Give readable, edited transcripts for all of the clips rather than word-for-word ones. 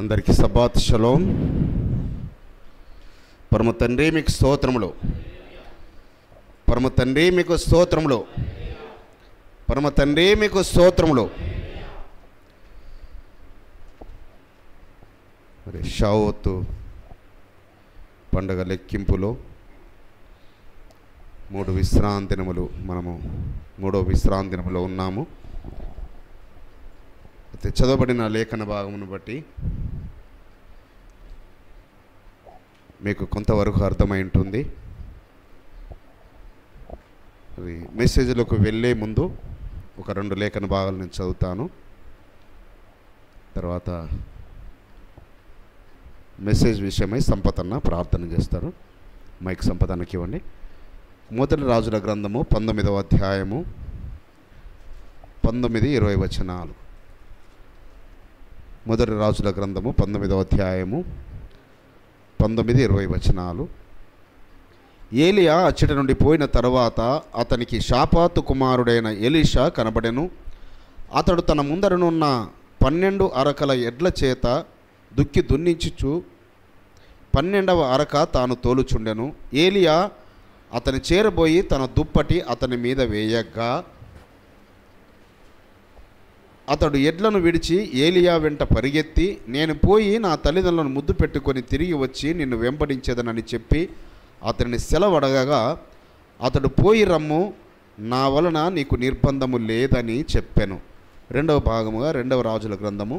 అందరికీ Sabbath shalom. పరమ తండ్రి మీకు స్తోత్రములు, పరమ తండ్రి మీకు స్తోత్రములు, పరమ తండ్రి మీకు స్తోత్రములు. మరి షావోతు పండగ లెక్కింపులో 3 విశ్రాంతి దినములు మనము 3వ విశ్రాంతి దినములో ఉన్నాము. అయితే చదవబడిన లేఖన భాగమును బట్టి మీకు కొంతవరకు అర్థమై ఉంటుంది. అది మెసేజ్లోకి వెళ్ళే ముందు ఒక 2 లేఖన భాగాలు నేను చదువుతాను. తర్వాత మెసేజ్ విషయమై సంపతన్న ప్రార్థన చేస్తారు. మైక్ సంపతన్నకి ఇవ్వండి. మొదటి రాజుల గ్రంథము 19వ అధ్యాయము 19-20 వచనాలు. మొదటి రాజుల గ్రంథము 19వ అధ్యాయము 19-20 వచనాలు. ఏలియా అచ్చటి నుండి పోయిన తర్వాత అతనికి షాపాతు కుమారుడైన ఎలీషా కనబడెను. అతడు తన ముందరనున్న 12 అరకల ఎడ్ల చేత దుక్కి దున్నించుచు 12వ అరక తాను తోలుచుండెను. ఏలియా అతని చేరబోయి తన దుప్పటి అతని మీద వేయగా అతడు ఎడ్లను విడిచి ఏలియా వెంట పరిగెత్తి, నేను పోయి నా తల్లిదండ్రులను ముద్దు పెట్టుకొని తిరిగి వచ్చి నిన్ను వెంబడించేదనని చెప్పి అతనిని సెలవడగగా, అతడు పోయి రమ్ము, నా వలన నీకు నిర్బంధము లేదని చెప్పాను. 2వ భాగముగా 2వ రాజుల గ్రంథము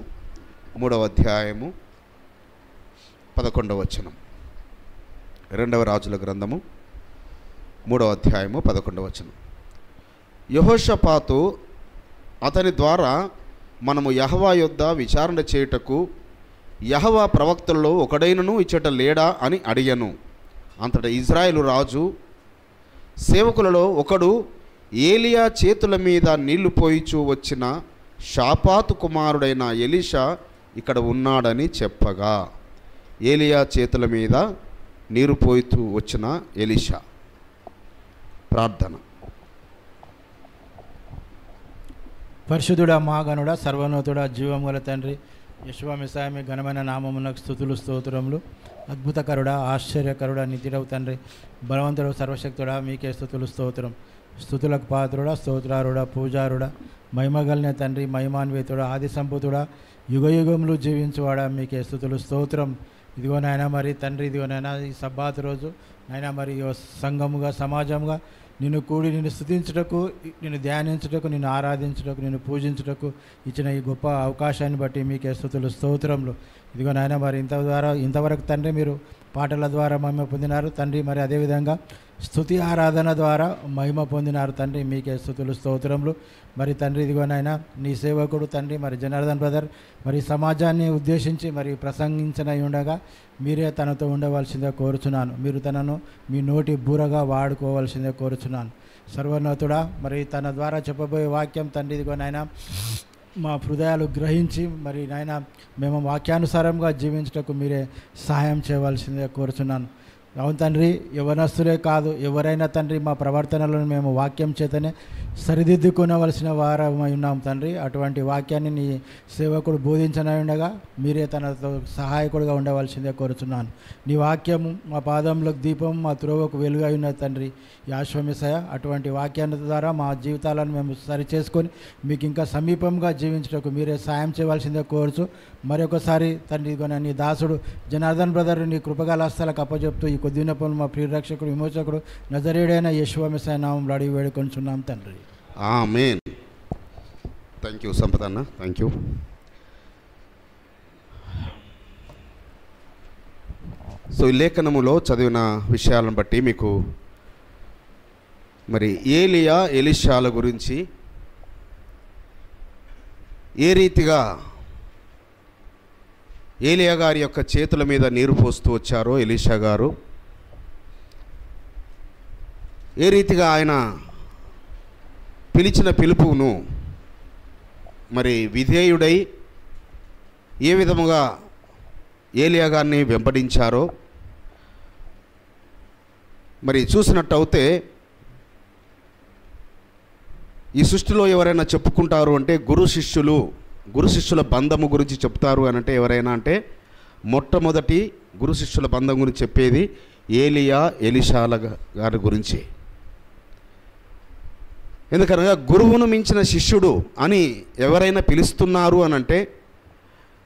3వ అధ్యాయము 11వ వచనం. 2వ రాజుల గ్రంథము 3వ అధ్యాయము 11వ వచనం. యెహోషాపాతు అతని ద్వారా మనము యెహోవా యొద్ద విచారణ చేయుటకు యెహోవా ప్రవక్తలలో ఒకడైనను ఇచ్చట లేడా అని అడిగను. అంతటా ఇజ్రాయేలు రాజు సేవకులలో ఒకడు ఏలియా చేతుల మీద నీళ్లు పోయిచూ వచ్చిన షాపాతు కుమారుడైన ఎలీషా ఇక్కడ ఉన్నాడని చెప్పగా, ఏలియా చేతుల మీద నీరు పోయితూ వచ్చిన ఎలీషా. ప్రార్థన. పరిశుద్ధుడా, మహాగణుడా, సర్వోన్నతుడా, జీవం గల తండ్రి, యెషువా మెస్సీయా మీ ఘనమైన నామమునకు స్తుతులు స్తోత్రములు. అద్భుతకరుడా, ఆశ్చర్యకరుడా, నిత్యుడవు తండ్రి, బలవంతుడు, సర్వశక్తుడా, మీకే స్తుతులు స్తోత్రం. స్తుతులకు పాత్రుడా, స్తోత్రారుడా, పూజారుడా, మహిమగలనే తండ్రి, మహిమాన్వితుడా, ఆది సంపుతుడా, యుగయుగములు జీవించువాడా, మీకే స్తుతులు స్తోత్రం. ఇదిగో నాయన మరి తండ్రి, ఇదిగో నాయన ఈ సబ్బాతు రోజు నాయన మరి సంఘముగా సమాజంగా నిన్ను కూడి నిన్ను స్తుతించుటకు, నిన్ను ధ్యానించుటకు, నిన్ను ఆరాధించుటకు, నిన్ను పూజించుటకు ఇచ్చిన ఈ గొప్ప అవకాశాన్ని బట్టి మీకే స్తుతులు స్తోత్రములు. ఇదిగో నాయన మరి ఇంతవరకు తండ్రి మీరు పాటల ద్వారా మహిమ పొందినారు తండ్రి, మరి అదేవిధంగా స్తుతి ఆరాధన ద్వారా మహిమ పొందినారు తండ్రి, మీకే స్తుతులు స్తోత్రములు. మరి తండ్రి ఇదిగో నాయన నీ సేవకుడు తండ్రి మరి జనార్దన్ బ్రదర్ మరి సమాజాన్ని ఉద్దేశించి మరి ప్రసంగించనై ఉండగా మీరే తనతో ఉండవలసిందే కోరుచున్నాను. మీరు తనను మీ నోటి బూరగా వాడుకోవాల్సిందే కోరుచున్నాను. సర్వోన్నతుడా, మరి తన ద్వారా చెప్పబోయే వాక్యం తండ్రి ఇదిగో నాయన మా హృదయాలు గ్రహించి మరి నాయన మేము వాక్యానుసారంగా జీవించటకు మీరే సహాయం చేయవలసిందే కోరుచున్నాను. అవును తండ్రి, యవనస్తులే కాదు ఎవరైనా తండ్రి మా ప్రవర్తనలను మేము వాక్యం చేతనే సరిదిద్దుకొనవలసిన వారమై ఉన్నాం తండ్రి. అటువంటి వాక్యాన్ని నీ సేవకుడు బోధించనై ఉండగా మీరే తనతో సహాయకుడుగా ఉండవలసిందే కోరుచున్నాను. నీ వాక్యము మా పాదంలోకి దీపం, మా త్రోవకు వెలుగై ఉన్నది తండ్రి యెషువా మెస్సీయా. అటువంటి వాక్యాన్ని ద్వారా మా జీవితాలను మేము సరిచేసుకొని మీకు ఇంకా సమీపంగా జీవించటకు మీరే సాయం చేయవలసిందే కోరుచు మరొకసారి తండ్రి నీ దాసుడు జనార్దన్ బ్రదర్ నీ కృపగల హస్తాలకు అప్పచెప్తూ ఈ కొద్ది విన్నపములు మా ప్రియరక్షకుడు విమోచకుడు నజరేయుడైన యెషువా మెస్సీయా నామములో అడిగి వేడుకొనుచున్నాం తండ్రి. ఆమేన్. థ్యాంక్ యూ సంపదన్న, థ్యాంక్ యూ. సో ఈ లేఖనములో చదివిన విషయాలను బట్టి మీకు మరి ఏలియా ఎలీషాల గురించి ఏ రీతిగా ఏలియా గారి యొక్క చేతుల మీద నీరు పోస్తూ వచ్చారో ఎలీషా గారు, ఏ రీతిగా ఆయన పిలిచిన పిలుపును మరి విధేయుడై ఏ విధముగా ఏలియా గారిని వెంబడించారో మరి చూసినట్టయితే ఈ సృష్టిలో ఎవరైనా చెప్పుకుంటారు అంటే గురు శిష్యులు గురు శిష్యుల బంధము గురించి చెప్తారు అని అంటే ఎవరైనా అంటే మొట్టమొదటి గురు శిష్యుల బంధం గురించి చెప్పేది ఏలియా ఎలీషాల గారి గురించి. ఎందుకనగా గురువును మించిన శిష్యుడు అని ఎవరైనా పిలుస్తున్నారు అని అంటే,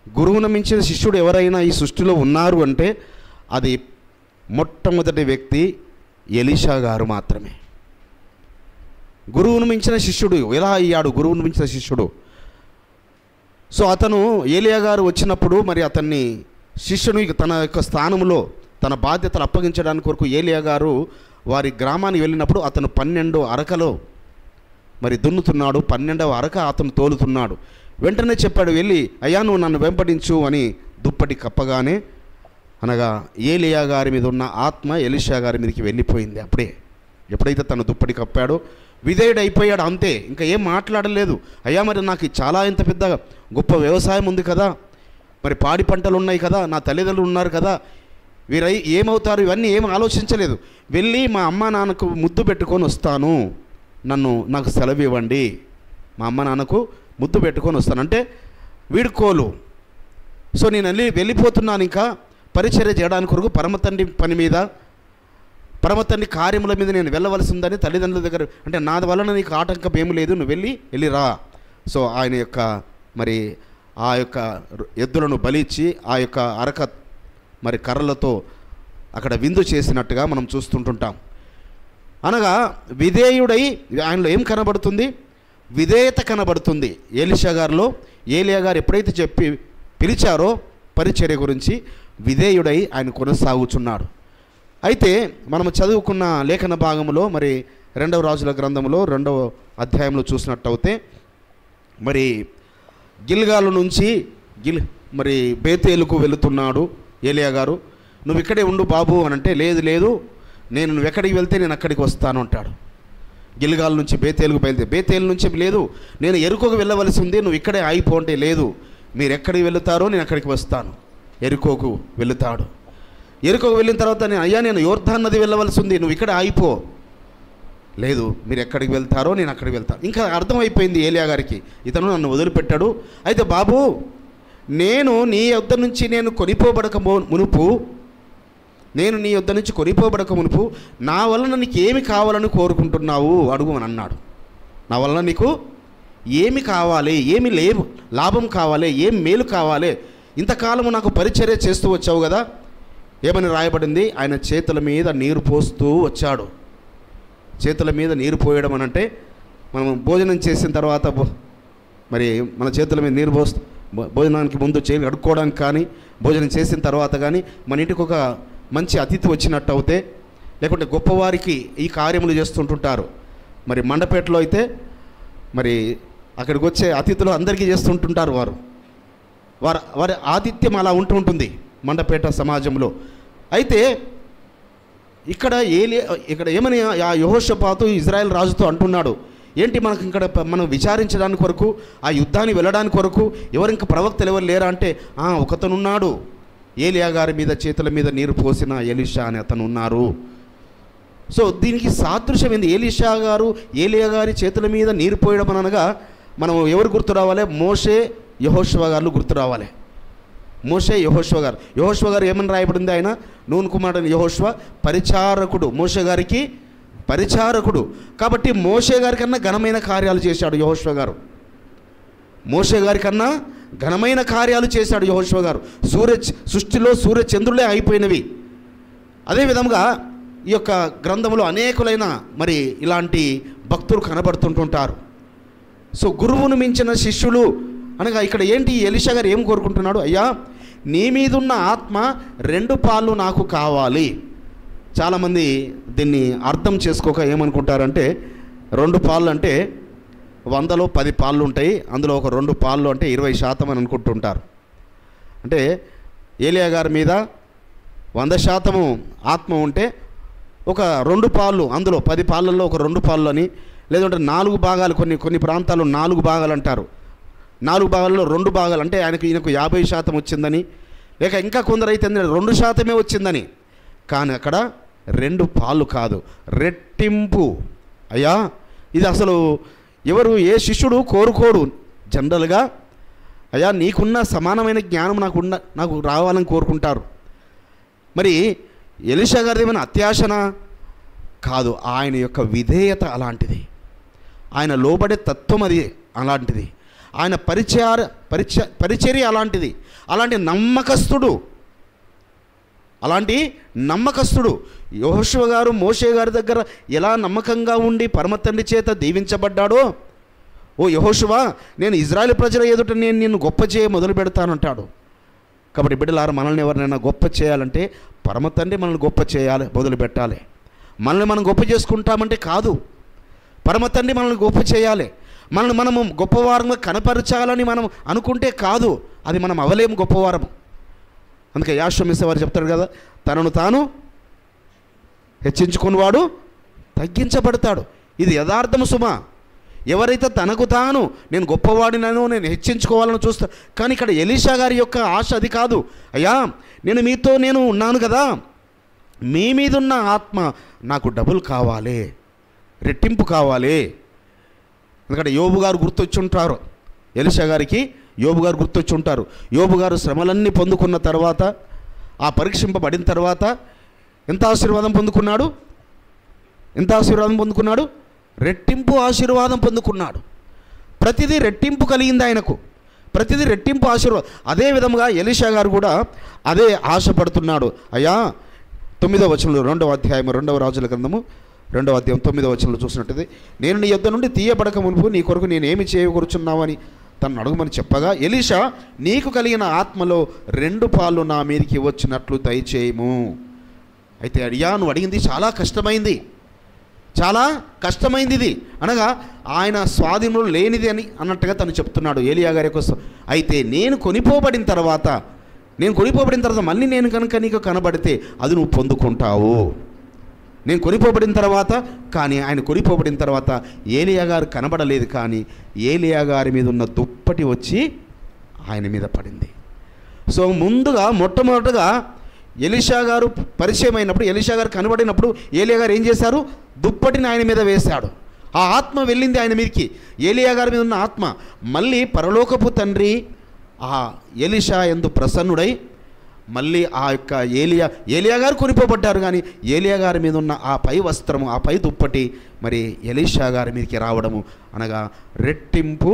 గురువును మించిన శిష్యుడు ఎవరైనా ఈ సృష్టిలో ఉన్నారు అంటే అది మొట్టమొదటి వ్యక్తి ఎలీషా గారు మాత్రమే. గురువును మించిన శిష్యుడు ఎలా అయ్యాడు? గురువును మించిన శిష్యుడు. సో అతను ఏలియా గారు వచ్చినప్పుడు మరి అతన్ని శిష్యుని తన యొక్క స్థానంలో తన బాధ్యతలు అప్పగించడానికి కొరకు ఏలియా గారు వారి గ్రామానికి వెళ్ళినప్పుడు అతను 12 అరకలో మరి దున్నుతున్నాడు. 12వ అరక అతను తోలుతున్నాడు. వెంటనే చెప్పాడు, వెళ్ళి అయ్యా నువ్వు నన్ను వెంపడించు అని దుప్పటి కప్పగానే అనగా ఏలియా గారి మీద ఉన్న ఆత్మ ఎలీషా గారి మీదకి వెళ్ళిపోయింది. ఎప్పుడైతే తను దుప్పటి కప్పాడో విధేయుడు అయిపోయాడు, అంతే. ఇంకా ఏం మాట్లాడలేదు. అయ్యా మరి నాకు చాలా ఇంత పెద్ద గొప్ప వ్యవసాయం ఉంది కదా, మరి పాడి పంటలు ఉన్నాయి కదా, నా తల్లిదండ్రులు ఉన్నారు కదా, వీరై ఏమవుతారు ఇవన్నీ ఏం ఆలోచించలేదు. వెళ్ళి మా అమ్మ నాన్నకు ముద్దు పెట్టుకొని వస్తాను, నాకు సెలవు ఇవ్వండి, మా అమ్మ నాన్నకు ముద్దు పెట్టుకొని వస్తాను అంటే వీడుకోలు. సో నేను వెళ్ళిపోతున్నాను, ఇంకా పరిచర్య చేయడానికి కొరకు పరమతండ్రి పని మీద, పరమతండ్రి కార్యముల మీద నేను వెళ్ళవలసి ఉందని తల్లిదండ్రుల దగ్గర అంటే నా వలన నీకు ఆటంకం ఏమి లేదు, నువ్వు వెళ్ళి రా. సో ఆయన యొక్క మరి ఆ యొక్క ఎద్దులను బలిచ్చి ఆ యొక్క అరక మరి కర్రలతో అక్కడ విందు చేసినట్టుగా మనం చూస్తుంటుంటాం. అనగా విధేయుడై ఆయనలో ఏం కనబడుతుంది? విధేయత కనబడుతుంది. ఎలీషా గారిలో ఏలియా గారు ఎప్పుడైతే పిలిచారో పరిచర్య గురించి విధేయుడై ఆయన కొనసాగుచున్నాడు. అయితే మనము చదువుకున్న లేఖన భాగంలో మరి 2వ రాజుల గ్రంథంలో 2వ అధ్యాయంలో చూసినట్టయితే మరి గిల్గాలు నుంచి మరి బేతేలుకు వెళుతున్నాడు ఏలియా గారు. నువ్వు ఇక్కడే ఉండు బాబు అని అంటే, లేదు నువ్వు ఎక్కడికి వెళ్తే నేను అక్కడికి వస్తాను అంటాడు. గిల్గాల్ నుంచి బేతేలుకు బేతేలు నుంచి లేదు, నేను ఎరుకోకు వెళ్ళవలసి ఉంది, నువ్వు ఇక్కడే ఆగిపో అంటే, లేదు మీరు ఎక్కడికి వెళుతారో నేను అక్కడికి వస్తాను. ఎరుకోకు వెళుతాడు. ఎరుకోకు వెళ్ళిన తర్వాత నేను యోర్దాన్ నది వెళ్ళవలసి ఉంది, నువ్వు ఇక్కడ ఆగిపో. లేదు మీరు ఎక్కడికి వెళ్తారో నేను అక్కడికి వెళ్తాను. ఇంకా అర్థమైపోయింది ఏలియా గారికి, ఇతను నన్ను వదిలిపెట్టాడు. అయితే బాబు నేను నీ యొద్ద నుంచి కొనిపోబడక మునుపు నా వలన నీకు ఏమి కావాలని కోరుకుంటున్నావు అడుగు అని అన్నాడు. నా వలన నీకు ఏమి కావాలి, ఏమి లాభం కావాలి, ఏం మేలు కావాలి, ఇంతకాలము నాకు పరిచర్య చేస్తూ వచ్చావు కదా. ఏమని రాయబడింది? ఆయన చేతుల మీద నీరు పోస్తూ వచ్చాడు. చేతుల మీద నీరు పోయడం అని అంటే మనం భోజనం చేసిన తర్వాత మరి మన చేతుల మీద నీరు భోజనానికి ముందు చేతులు కడుక్కోవడానికి కానీ, భోజనం చేసిన తర్వాత కానీ, మన ఇంటికి ఒక మంచి అతిథి వచ్చినట్టు అవుతే, లేకుంటే గొప్పవారికి ఈ కార్యములు చేస్తుంటుంటారు. మరి మండపేటలో అయితే మరి అక్కడికి వచ్చే అతిథులు అందరికీ చేస్తుంటుంటారు. వారి ఆతిథ్యం అలా ఉంటుంది మండపేట సమాజంలో. అయితే ఇక్కడ ఏమని ఆ యెహోషాపాతు ఇజ్రాయెల్ రాజుతో అంటున్నాడు, ఏంటి మనకు ఇక్కడ మనం విచారించడానికి కొరకు, ఆ యుద్ధానికి వెళ్ళడానికి కొరకు ఎవరు ఇంకా ప్రవక్తలు ఎవరు లేరా అంటే, ఒకతనున్నాడు, ఏలియా గారి మీద చేతుల మీద నీరు పోసిన ఎలీషా అని అతను ఉన్నారు. సో దీనికి సాదృశ్యం ఏంది? ఏలియా గారి చేతుల మీద నీరు పోయడం అనగా మనం ఎవరు గుర్తు రావాలి? మోషే యెహోషువ గారు గుర్తు రావాలి. మోషే యెహోషువ గారు ఏమని రాయబడింది? ఆయన నూన్ కుమారుడు యెహోషువ పరిచారకుడు, మోషే గారికి పరిచారకుడు. కాబట్టి మోషే గారి కన్నా ఘనమైన కార్యాలు చేశాడు యెహోషువ గారు. మోషే గారి కన్నా ఘనమైన కార్యాలు చేశాడు యెహోషువ గారు. సృష్టిలో సూర్యచంద్రులే అయిపోయినవి. అదేవిధంగా ఈ యొక్క గ్రంథంలో అనేకులైన మరి ఇలాంటి భక్తులు కనబడుతుంటుంటారు. సో గురువును మించిన శిష్యులు అనగా ఇక్కడ ఏంటి? ఎలీషా గారు ఏం కోరుకుంటున్నాడు? అయ్యా నీ మీదున్న ఆత్మ 2 పాళ్ళు నాకు కావాలి. చాలామంది దీన్ని అర్థం చేసుకోక ఏమనుకుంటారంటే 2 పాళ్ళు అంటే 100లో 10 పాళ్ళు ఉంటాయి, అందులో ఒక 2 పాళ్ళు అంటే 20% అని అనుకుంటుంటారు. అంటే ఏలియా గారి మీద 100% ఆత్మ ఉంటే ఒక 2 పాళ్ళు, అందులో 10 పాళ్ళల్లో ఒక 2 పాళ్ళు అని, లేదంటే 4 భాగాలు, కొన్ని ప్రాంతాల్లో 4 భాగాలు అంటారు. 4 భాగాల్లో 2 భాగాలు అంటే ఈయనకు 50% వచ్చిందని, లేక ఇంకా కొందరైతే 2% వచ్చిందని. కానీ అక్కడ 2 పాళ్ళు కాదు, రెట్టింపు. అయ్యా ఇది అసలు ఏ శిష్యుడు కోరుకోడు. జనరల్గా అయ్యా నీకున్న సమానమైన జ్ఞానం నాకు రావాలని కోరుకుంటారు. మరి ఎలీషా గారిది ఏమైనా అత్యాశనా? కాదు, ఆయన యొక్క విధేయత అలాంటిది, ఆయన లోబడే తత్వం అది అలాంటిది, ఆయన పరిచర్య అలాంటిది, అలాంటి నమ్మకస్తుడు యెహోషువ గారు మోషే గారి దగ్గర ఎలా నమ్మకంగా ఉండి పరమ తండ్రి చేత దీవించబడ్డాడో, ఓ యెహోషువ, నేను ఇజ్రాయేల్ ప్రజల ఎదుట నేను నిన్ను గొప్ప చేయ మొదలు పెడతానంటాడు. కాబట్టి బిడ్డలారా, మనల్ని ఎవరినైనా గొప్ప చేయాలంటే పరమ తండ్రి మనల్ని గొప్ప చేయాలి, మొదలు పెట్టాలి. మనల్ని మనం గొప్ప చేసుకుంటామంటే కాదు, పరమ తండ్రి మనల్ని గొప్ప చేయాలి. మనల్ని మనము గొప్పవారంగా కనపరచాలని మనం అనుకుంటే కాదు, అది మనం అవలేము గొప్పవారము. అందుకే యాషోమిసే వారు చెప్తాడు కదా, తనను తాను హెచ్చించుకున్నవాడు తగ్గించబడతాడు. ఇది యథార్థము సుమా. ఎవరైతే తనకు తాను నేను గొప్పవాడినను నేను హెచ్చించుకోవాలని చూస్తా. కానీ ఇక్కడ ఎలీషా గారి యొక్క ఆశ అది కాదు. అయ్యా నేను ఉన్నాను కదా, మీ మీద ఉన్న ఆత్మ నాకు డబుల్ కావాలి, రెట్టింపు కావాలి. ఎందుకంటే యోబు గారు గుర్తొచ్చి ఉంటారు, ఎలీషా గారికి యోబు గారు గుర్తొచ్చి ఉంటారు. యోబు గారు శ్రమలన్నీ పొందుకున్న తర్వాత, ఆ పరీక్షింపబడిన తర్వాత ఎంత ఆశీర్వాదం పొందుకున్నాడు? రెట్టింపు ఆశీర్వాదం పొందుకున్నాడు. ప్రతిదీ రెట్టింపు కలిగింది ఆయనకు, ప్రతిదీ రెట్టింపు ఆశీర్వాదం. అదే విధంగా ఎలీషా గారు కూడా అదే ఆశపడుతున్నాడు. అయ్యా 9వ వచనంలో 2వ అధ్యాయం 2వ రాజుల గ్రంథము 2వ అధ్యాయం 9వ వచనంలో చూసినట్టుది, నేను నీ యొద్ద నుండి తీయబడక మునుపు నీ కొరకు నేనేమి చేయకూర్చున్నావని తను అడుగుమని చెప్పగా, ఎలీషా నీకు కలిగిన ఆత్మలో 2 పాలు నా మీదకి వచ్చినట్లు దయచేయము. అయితే అడియా నువ్వు అడిగింది చాలా కష్టమైంది ఇది అనగా ఆయన స్వాధీనంలో లేనిది అని అన్నట్టుగా తను చెప్తున్నాడు ఏలియా గారి కోసం. అయితే నేను కొనిపోబడిన తర్వాత మళ్ళీ నేను కనుక నీకు కనబడితే అది నువ్వు పొందుకుంటావు. నేను కొనిపోబడిన తర్వాత, కానీ ఆయన కొనిపోబడిన తర్వాత ఏలియా గారు కనబడలేదు, కానీ ఏలియా గారి మీద ఉన్న దుప్పటి వచ్చి ఆయన మీద పడింది. సో మొట్టమొదటగా ఎలీషా గారు పరిచయం అయినప్పుడు, ఎలీషా గారు కనబడినప్పుడు ఏలియా గారు ఏం చేశారు? దుప్పటిని ఆయన మీద వేశాడు. ఆ ఆత్మ వెళ్ళింది ఆయన మీదకి, ఏలియా గారి మీద ఉన్న ఆత్మ. మళ్ళీ పరలోకపు తండ్రి ఆ ఎలీషా యందు ప్రసన్నుడై మళ్ళీ ఆ యొక్క ఏలియా గారు కొనిపోబడ్డారు, కానీ ఏలియా గారి మీద ఉన్న ఆ పై వస్త్రము, ఆ పై దుప్పటి మరి ఎలీషా గారి మీదకి రావడము అనగా రెట్టింపు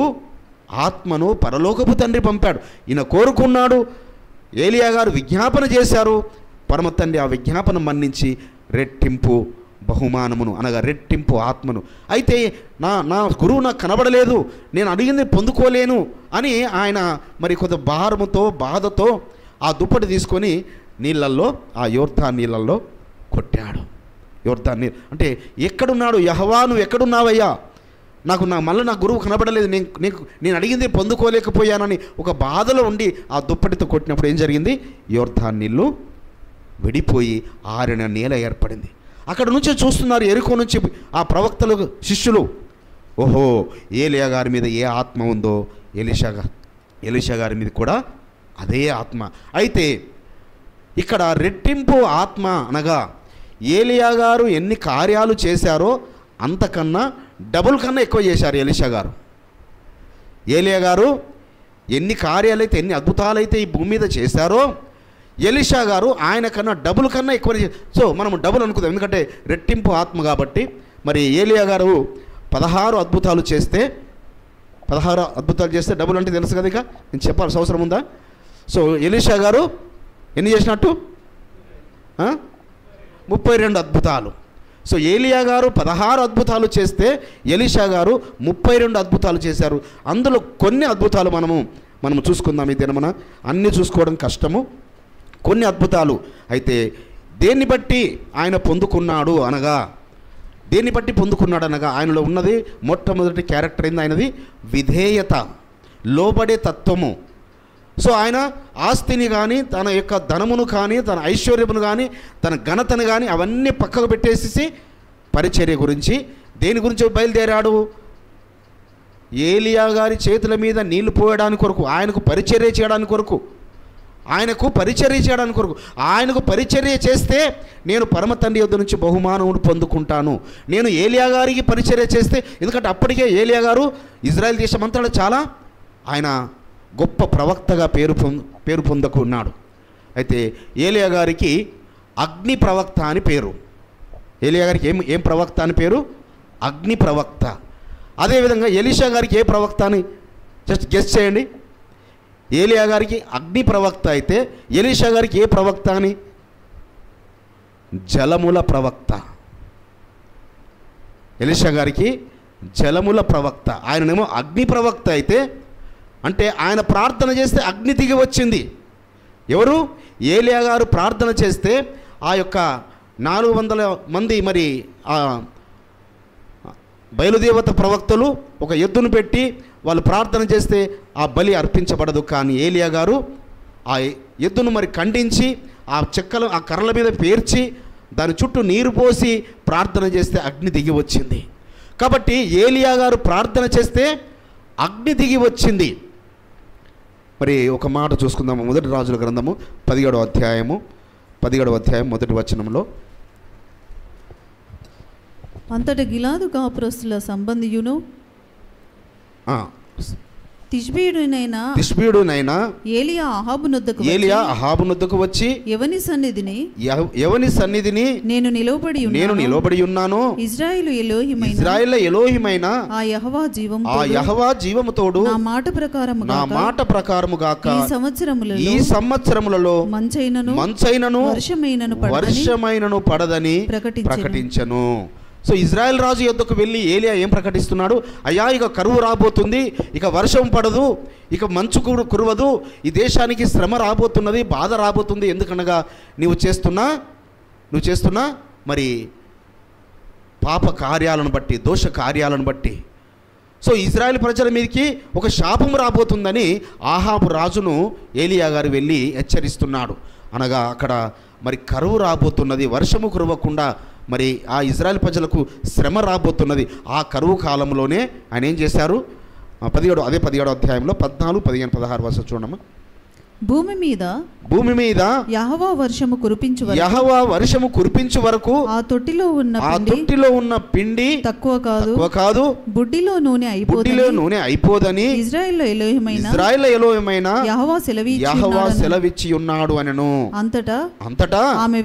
ఆత్మను పరలోకపు తండ్రి పంపాడు. ఈయన కోరుకున్నాడు, ఏలియా గారు విజ్ఞాపన చేశారు, పరమ తండ్రి ఆ విజ్ఞాపన మన్నించి రెట్టింపు బహుమానమును అనగా రెట్టింపు ఆత్మను. అయితే నా గురువు నాకు కనబడలేదు, నేను అడిగింది పొందుకోలేను అని ఆయన మరి కొంత భారముతో బాధతో ఆ దుప్పటి తీసుకొని నీళ్ళల్లో, ఆ యోర్దాను నీళ్ళల్లో కొట్టాడు. యోర్దాను నీళ్ళు అంటే ఎక్కడున్నాడు? యెహోవా నువ్వు ఎక్కడున్నావయ్యా? మళ్ళీ నా గురువు కనబడలేదు, నేను అడిగింది పొందుకోలేకపోయానని ఒక బాధలో ఉండి ఆ దుప్పటితో కొట్టినప్పుడు ఏం జరిగింది? యోర్దాను నీళ్ళు విడిపోయి ఆరిన నేల ఏర్పడింది. అక్కడ నుంచి చూస్తున్నారు, ఎరికో నుంచి ఆ ప్రవక్తలు శిష్యులు, ఓహో ఏలియా గారి మీద ఏ ఆత్మ ఉందో ఎలీషా గారి మీద కూడా అదే ఆత్మ. అయితే ఇక్కడ రెట్టింపు ఆత్మ అనగా ఏలియా గారు ఎన్ని కార్యాలు చేశారో అంతకన్నా డబుల్ కన్నా ఎక్కువ చేశారు ఎలీషా గారు. ఏలియా గారు ఎన్ని కార్యాలైతే, ఎన్ని అద్భుతాలైతే ఈ భూమి మీద చేశారో ఎలీషా గారు ఆయన కన్నా డబుల్ కన్నా ఎక్కువ. సో మనం డబుల్ అనుకుందాం, ఎందుకంటే రెట్టింపు ఆత్మ కాబట్టి. మరి ఏలియా గారు 16 అద్భుతాలు చేస్తే డబుల్ అంటే తెలుసు కదా, ఇక నేను చెప్పాల్సిన అవసరం ఉందా? సో ఎలీషా గారు ఎన్ని చేసినట్టు? 32 అద్భుతాలు. సో ఏలియా గారు 16 అద్భుతాలు చేస్తే ఎలీషా గారు 32 అద్భుతాలు చేశారు. అందులో కొన్ని అద్భుతాలు మనము చూసుకుందాం ఈ దినమున. అన్నీ చూసుకోవడం కష్టము, కొన్ని అద్భుతాలు. అయితే దేన్ని బట్టి ఆయన పొందుకున్నాడు అనగా ఆయనలో ఉన్నది మొట్టమొదటి క్యారెక్టర్ ఏంది? ఆయనది విధేయత, లోబడే తత్వము. సో ఆయన ఆస్తిని కానీ, తన యొక్క ధనమును కానీ, తన ఐశ్వర్యమును కానీ, తన ఘనతను కానీ అవన్నీ పక్కకు పెట్టేసి పరిచర్య గురించి, దేని గురించి బయలుదేరాడు? ఏలియా గారి చేతుల మీద నీళ్లు పోయడానికి కొరకు, ఆయనకు పరిచర్య చేయడానికి కొరకు, ఆయనకు పరిచర్య చేస్తే నేను పరమ తండ్రి యొద్ద నుంచి బహుమానమును పొందుకుంటాను. నేను ఏలియా గారికి పరిచర్య చేస్తే, ఎందుకంటే అప్పటికే ఏలియా గారు ఇజ్రాయెల్ దేశం అంతా చాలా ఆయన గొప్ప ప్రవక్తగా పేరు పొందుకున్నాడు. అయితే ఏలియా గారికి అగ్ని ప్రవక్త అని పేరు. ఏలియా గారికి ఏం ప్రవక్త అని పేరు? అగ్ని ప్రవక్త. అదేవిధంగా ఎలీషా గారికి ఏ ప్రవక్త అని జస్ట్ గెస్ చేయండి. ఏలియా గారికి అగ్ని ప్రవక్త అయితే ఎలీషా గారికి ఏ ప్రవక్త అని? జలముల ప్రవక్త. ఎలీషా గారికి జలముల ప్రవక్త, ఆయననేమో అగ్ని ప్రవక్త. అయితే అంటే ఆయన ప్రార్థన చేస్తే అగ్ని దిగి వచ్చింది. ఎవరు? ఏలియా గారు ప్రార్థన చేస్తే ఆ యొక్క 400 మంది మరి ఆ బయలుదేవత ప్రవక్తలు ఒక ఎద్దును పెట్టి వాళ్ళు ప్రార్థన చేస్తే ఆ బలి అర్పించబడదు. కానీ ఏలియా గారు ఆ ఎద్దును మరి ఖండించి ఆ కర్రల మీద పేర్చి దాని చుట్టూ నీరు పోసి ప్రార్థన చేస్తే అగ్ని దిగి వచ్చింది. కాబట్టి ఏలియా గారు ప్రార్థన చేస్తే అగ్ని దిగి వచ్చింది. మరి ఒక మాట చూసుకుందాము. మొదటి రాజుల గ్రంథము 17వ అధ్యాయం మొదటి వచనంలో, అంతట గిలాదు కాపురస్తుల సంబంధియును తిష్బీయుడునైనా ఏలియా అహాబు నొద్దకు వచ్చి ఎవని సన్నిధిని నేను నిలవబడి ఉన్నాను, ఇశ్రాయేలు ఎలోహిమైన ఆ యెహోవా జీవముతోడు నా మాట ప్రకారము గాక ఈ సంవత్సరములలో మంచైనను వర్షమైనను పడదని ప్రకటించను. సో ఇజ్రాయెల్ రాజు యొద్దకు వెళ్ళి ఏలియా ఏం ప్రకటిస్తున్నాడు? అయ్యా, ఇక కరువు రాబోతుంది, ఇక వర్షం పడదు, ఇక మంచు కురవదు, ఈ దేశానికి శ్రమ రాబోతున్నది, బాధ రాబోతుంది. ఎందుకనగా నువ్వు చేస్తున్నా మరి పాప కార్యాలను బట్టి, దోష కార్యాలను బట్టి. సో ఇజ్రాయెల్ ప్రజల మీదకి ఒక శాపం రాబోతుందని ఆహాబు రాజును ఏలియా గారు వెళ్ళి హెచ్చరిస్తున్నాడు. అనగా అక్కడ మరి కరువు రాబోతున్నది, వర్షము కురవకుండా మరి ఆ ఇజ్రాయెల్ ప్రజలకు శ్రమ రాబోతున్నది. ఆ కరువు కాలంలోనే ఆయన ఏం చేశారు? 17వ అధ్యాయంలో 14, 15, 16 వర్షం చూడమ్మా. భూమి మీద యెహోవా వర్షము కురిపించు వరకు ఆ తొట్టిలో ఉన్న పిండి తక్కువ కాదు, బుడ్డిలో నూనె అయిపోదని ఇశ్రాయేలు ఎలోహిమైన యెహోవా సెలవిచ్చి ఉన్నాడు అనెను. అంతటా ఆమె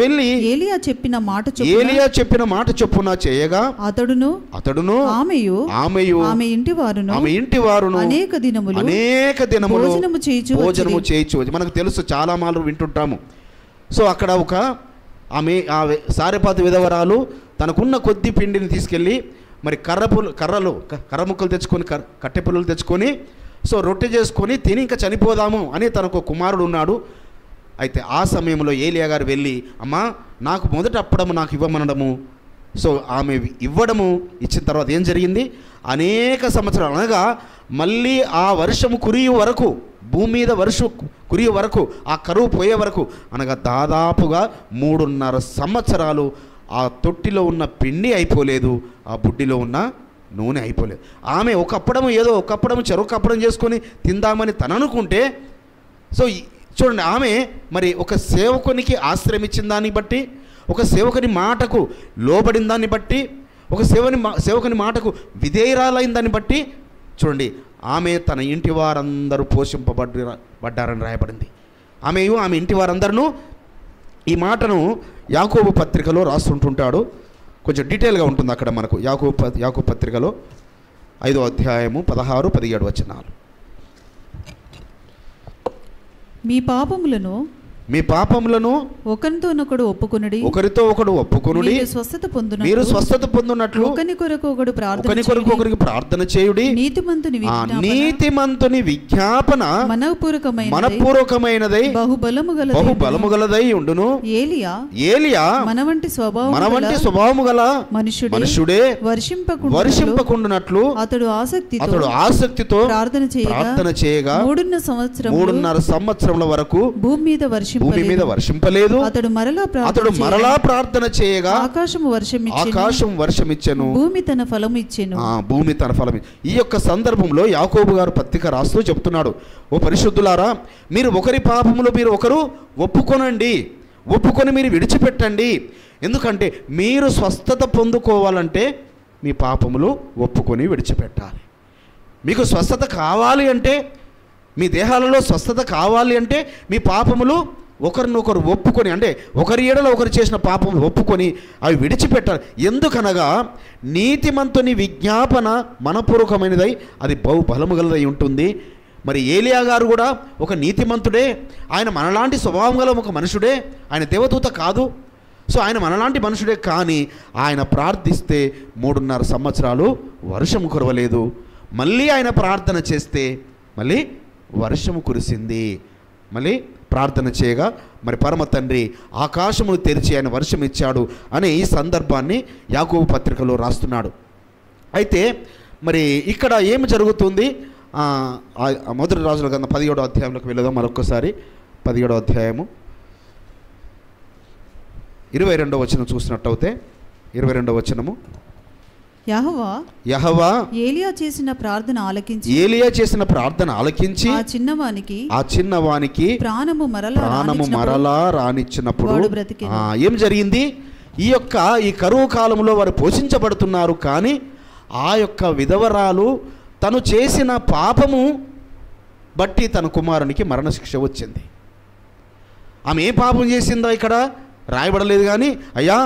వెళ్ళి ఏలియా చెప్పిన మాట చొప్పున చేయగా అతడును ఆమెయు ఆమె ఇంటి వారును అనేక దినములు భోజనము చేయొచ్చు. మనకు తెలుసు, చాలా మార్లు వింటుంటాము. సో అక్కడ ఒక సారెపాతు విధవరాలు తనకున్న కొద్ది పిండిని తీసుకెళ్ళి మరి కర్ర ముక్కలు తెచ్చుకొని, కట్టె పుల్లలు తెచ్చుకొని సో రొట్టె చేసుకొని తిని ఇంకా చనిపోదాము అని తనకు కుమారుడు ఉన్నాడు. అయితే ఆ సమయంలో ఏలియా గారు వెళ్ళి, అమ్మా నాకు మొదట అప్పడము నాకు ఇవ్వమనడము. సో ఆమె ఇచ్చిన తర్వాత ఏం జరిగింది? అనేక సంవత్సరాలు అనగా మళ్ళీ ఆ వర్షము కురియు వరకు, భూమి మీద వర్షం కురియు వరకు, ఆ కరువు పోయే వరకు అనగా దాదాపుగా 3.5 సంవత్సరాలు ఆ తొట్టిలో ఉన్న పిండి అయిపోలేదు, ఆ బుడ్డిలో ఉన్న నూనె అయిపోలేదు. ఆమె ఒకప్పడం చెరొకప్పడం చేసుకొని తిందామని తను అనుకుంటే, సో చూడండి, ఆమె మరి ఒక సేవకునికి ఆశ్రయం ఇచ్చిన దాన్ని బట్టి, ఒక సేవకుని మాటకు లోబడిన దాన్ని బట్టి, ఒక సేవకుని మాటకు విధేయురాలైన దాన్ని బట్టి చూడండి, ఆమె తన ఇంటి వారందరూ పోషింపబడ్డారని రాయబడింది. ఆమె ఇంటి వారందరూ ఈ మాటను యాకోబు పత్రికలో రాస్తుంటుంటాడు. కొంచెం డీటెయిల్గా ఉంటుంది అక్కడ మనకు. యాకోబు పత్రికలో 5వ అధ్యాయము 16, 17 వచనాలు. మీ పాపములను ఒకరితో ఒకడు ఒప్పుకొనుడి, మీరు స్వస్థత పొందునట్లు ఒకని కొరకు ఒకరికి ప్రార్థన చేయుడి. నీతిమంతుని విజ్ఞాపన మనపూర్వకమైనదై బహుబలము గలదై ఉండును. ఏలియా మన వంటి స్వభావము గల మనుషుడే వర్షింపకుండునట్లు అతడు ఆసక్తితో ప్రార్థన చేయగా 3.5 సంవత్సరముల వరకు భూమి మీద వర్షింపలేదు. అతడు మరలా ప్రార్థన చేయగా ఆకాశం వర్షమిచ్చెను, భూమి తన ఫలము ఇచ్చెను. ఈ యొక్క సందర్భంలో యాకోబు గారు పత్రిక రాస్తూ చెప్తున్నాడు, ఓ పరిశుద్ధులారా, మీరు ఒకరి పాపములు మీరు ఒకరు ఒప్పుకొని మీరు విడిచిపెట్టండి. ఎందుకంటే మీరు స్వస్థత పొందుకోవాలంటే మీ పాపములు ఒప్పుకొని విడిచిపెట్టాలి. మీకు స్వస్థత కావాలి అంటే మీ దేహాలలో స్వస్థత కావాలి అంటే మీ పాపములు ఒకరినొకరు ఒప్పుకొని, అంటే ఒకరి ఏడలో ఒకరు చేసిన పాపములు ఒప్పుకొని అవి విడిచిపెట్టాలి. ఎందుకనగా నీతిమంతుని విజ్ఞాపన మనపూర్వకమైనదై అది బహు బలము గలదై ఉంటుంది. మరి ఏలియా గారు కూడా ఒక నీతిమంతుడే, ఆయన మనలాంటి స్వభావం గల ఒక మనుషుడే, ఆయన దేవదూత కాదు. సో ఆయన మనలాంటి మనుషుడే, కానీ ఆయన ప్రార్థిస్తే 3.5 సంవత్సరాలు వర్షము కురవలేదు. మళ్ళీ ఆయన ప్రార్థన చేస్తే మళ్ళీ వర్షము కురిసింది. మళ్ళీ ప్రార్థన చేయగా మరి పరమ తండ్రి ఆకాశమును తెరిచి ఆయన వర్షం ఇచ్చాడు అనే ఈ సందర్భాన్ని యాకోబు పత్రికలో రాస్తున్నాడు. అయితే మరి ఇక్కడ ఏమి జరుగుతుంది? మొదటి రాజుల గ్రంథం 17వ అధ్యాయంలోకి వెళదాం మరొకసారి. 17వ అధ్యాయము 22వ వచనం చూసినట్టయితే 22వ వచనము, యెహోవా ఏలియా చేసిన ప్రార్థన ఆలకించి ఆ చిన్నవానికి ప్రాణము మరలా రానిచ్చినప్పుడు ఏం జరిగింది? ఈ కరువు కాలంలో వారు పోషించబడుతున్నారు, కానీ ఆ యొక్క విధవరాలు తను చేసిన పాపము బట్టి తన కుమారునికి మరణశిక్ష వచ్చింది. ఆమె ఏ పాపం చేసిందో ఇక్కడ రాయబడలేదు, కానీ అయ్యా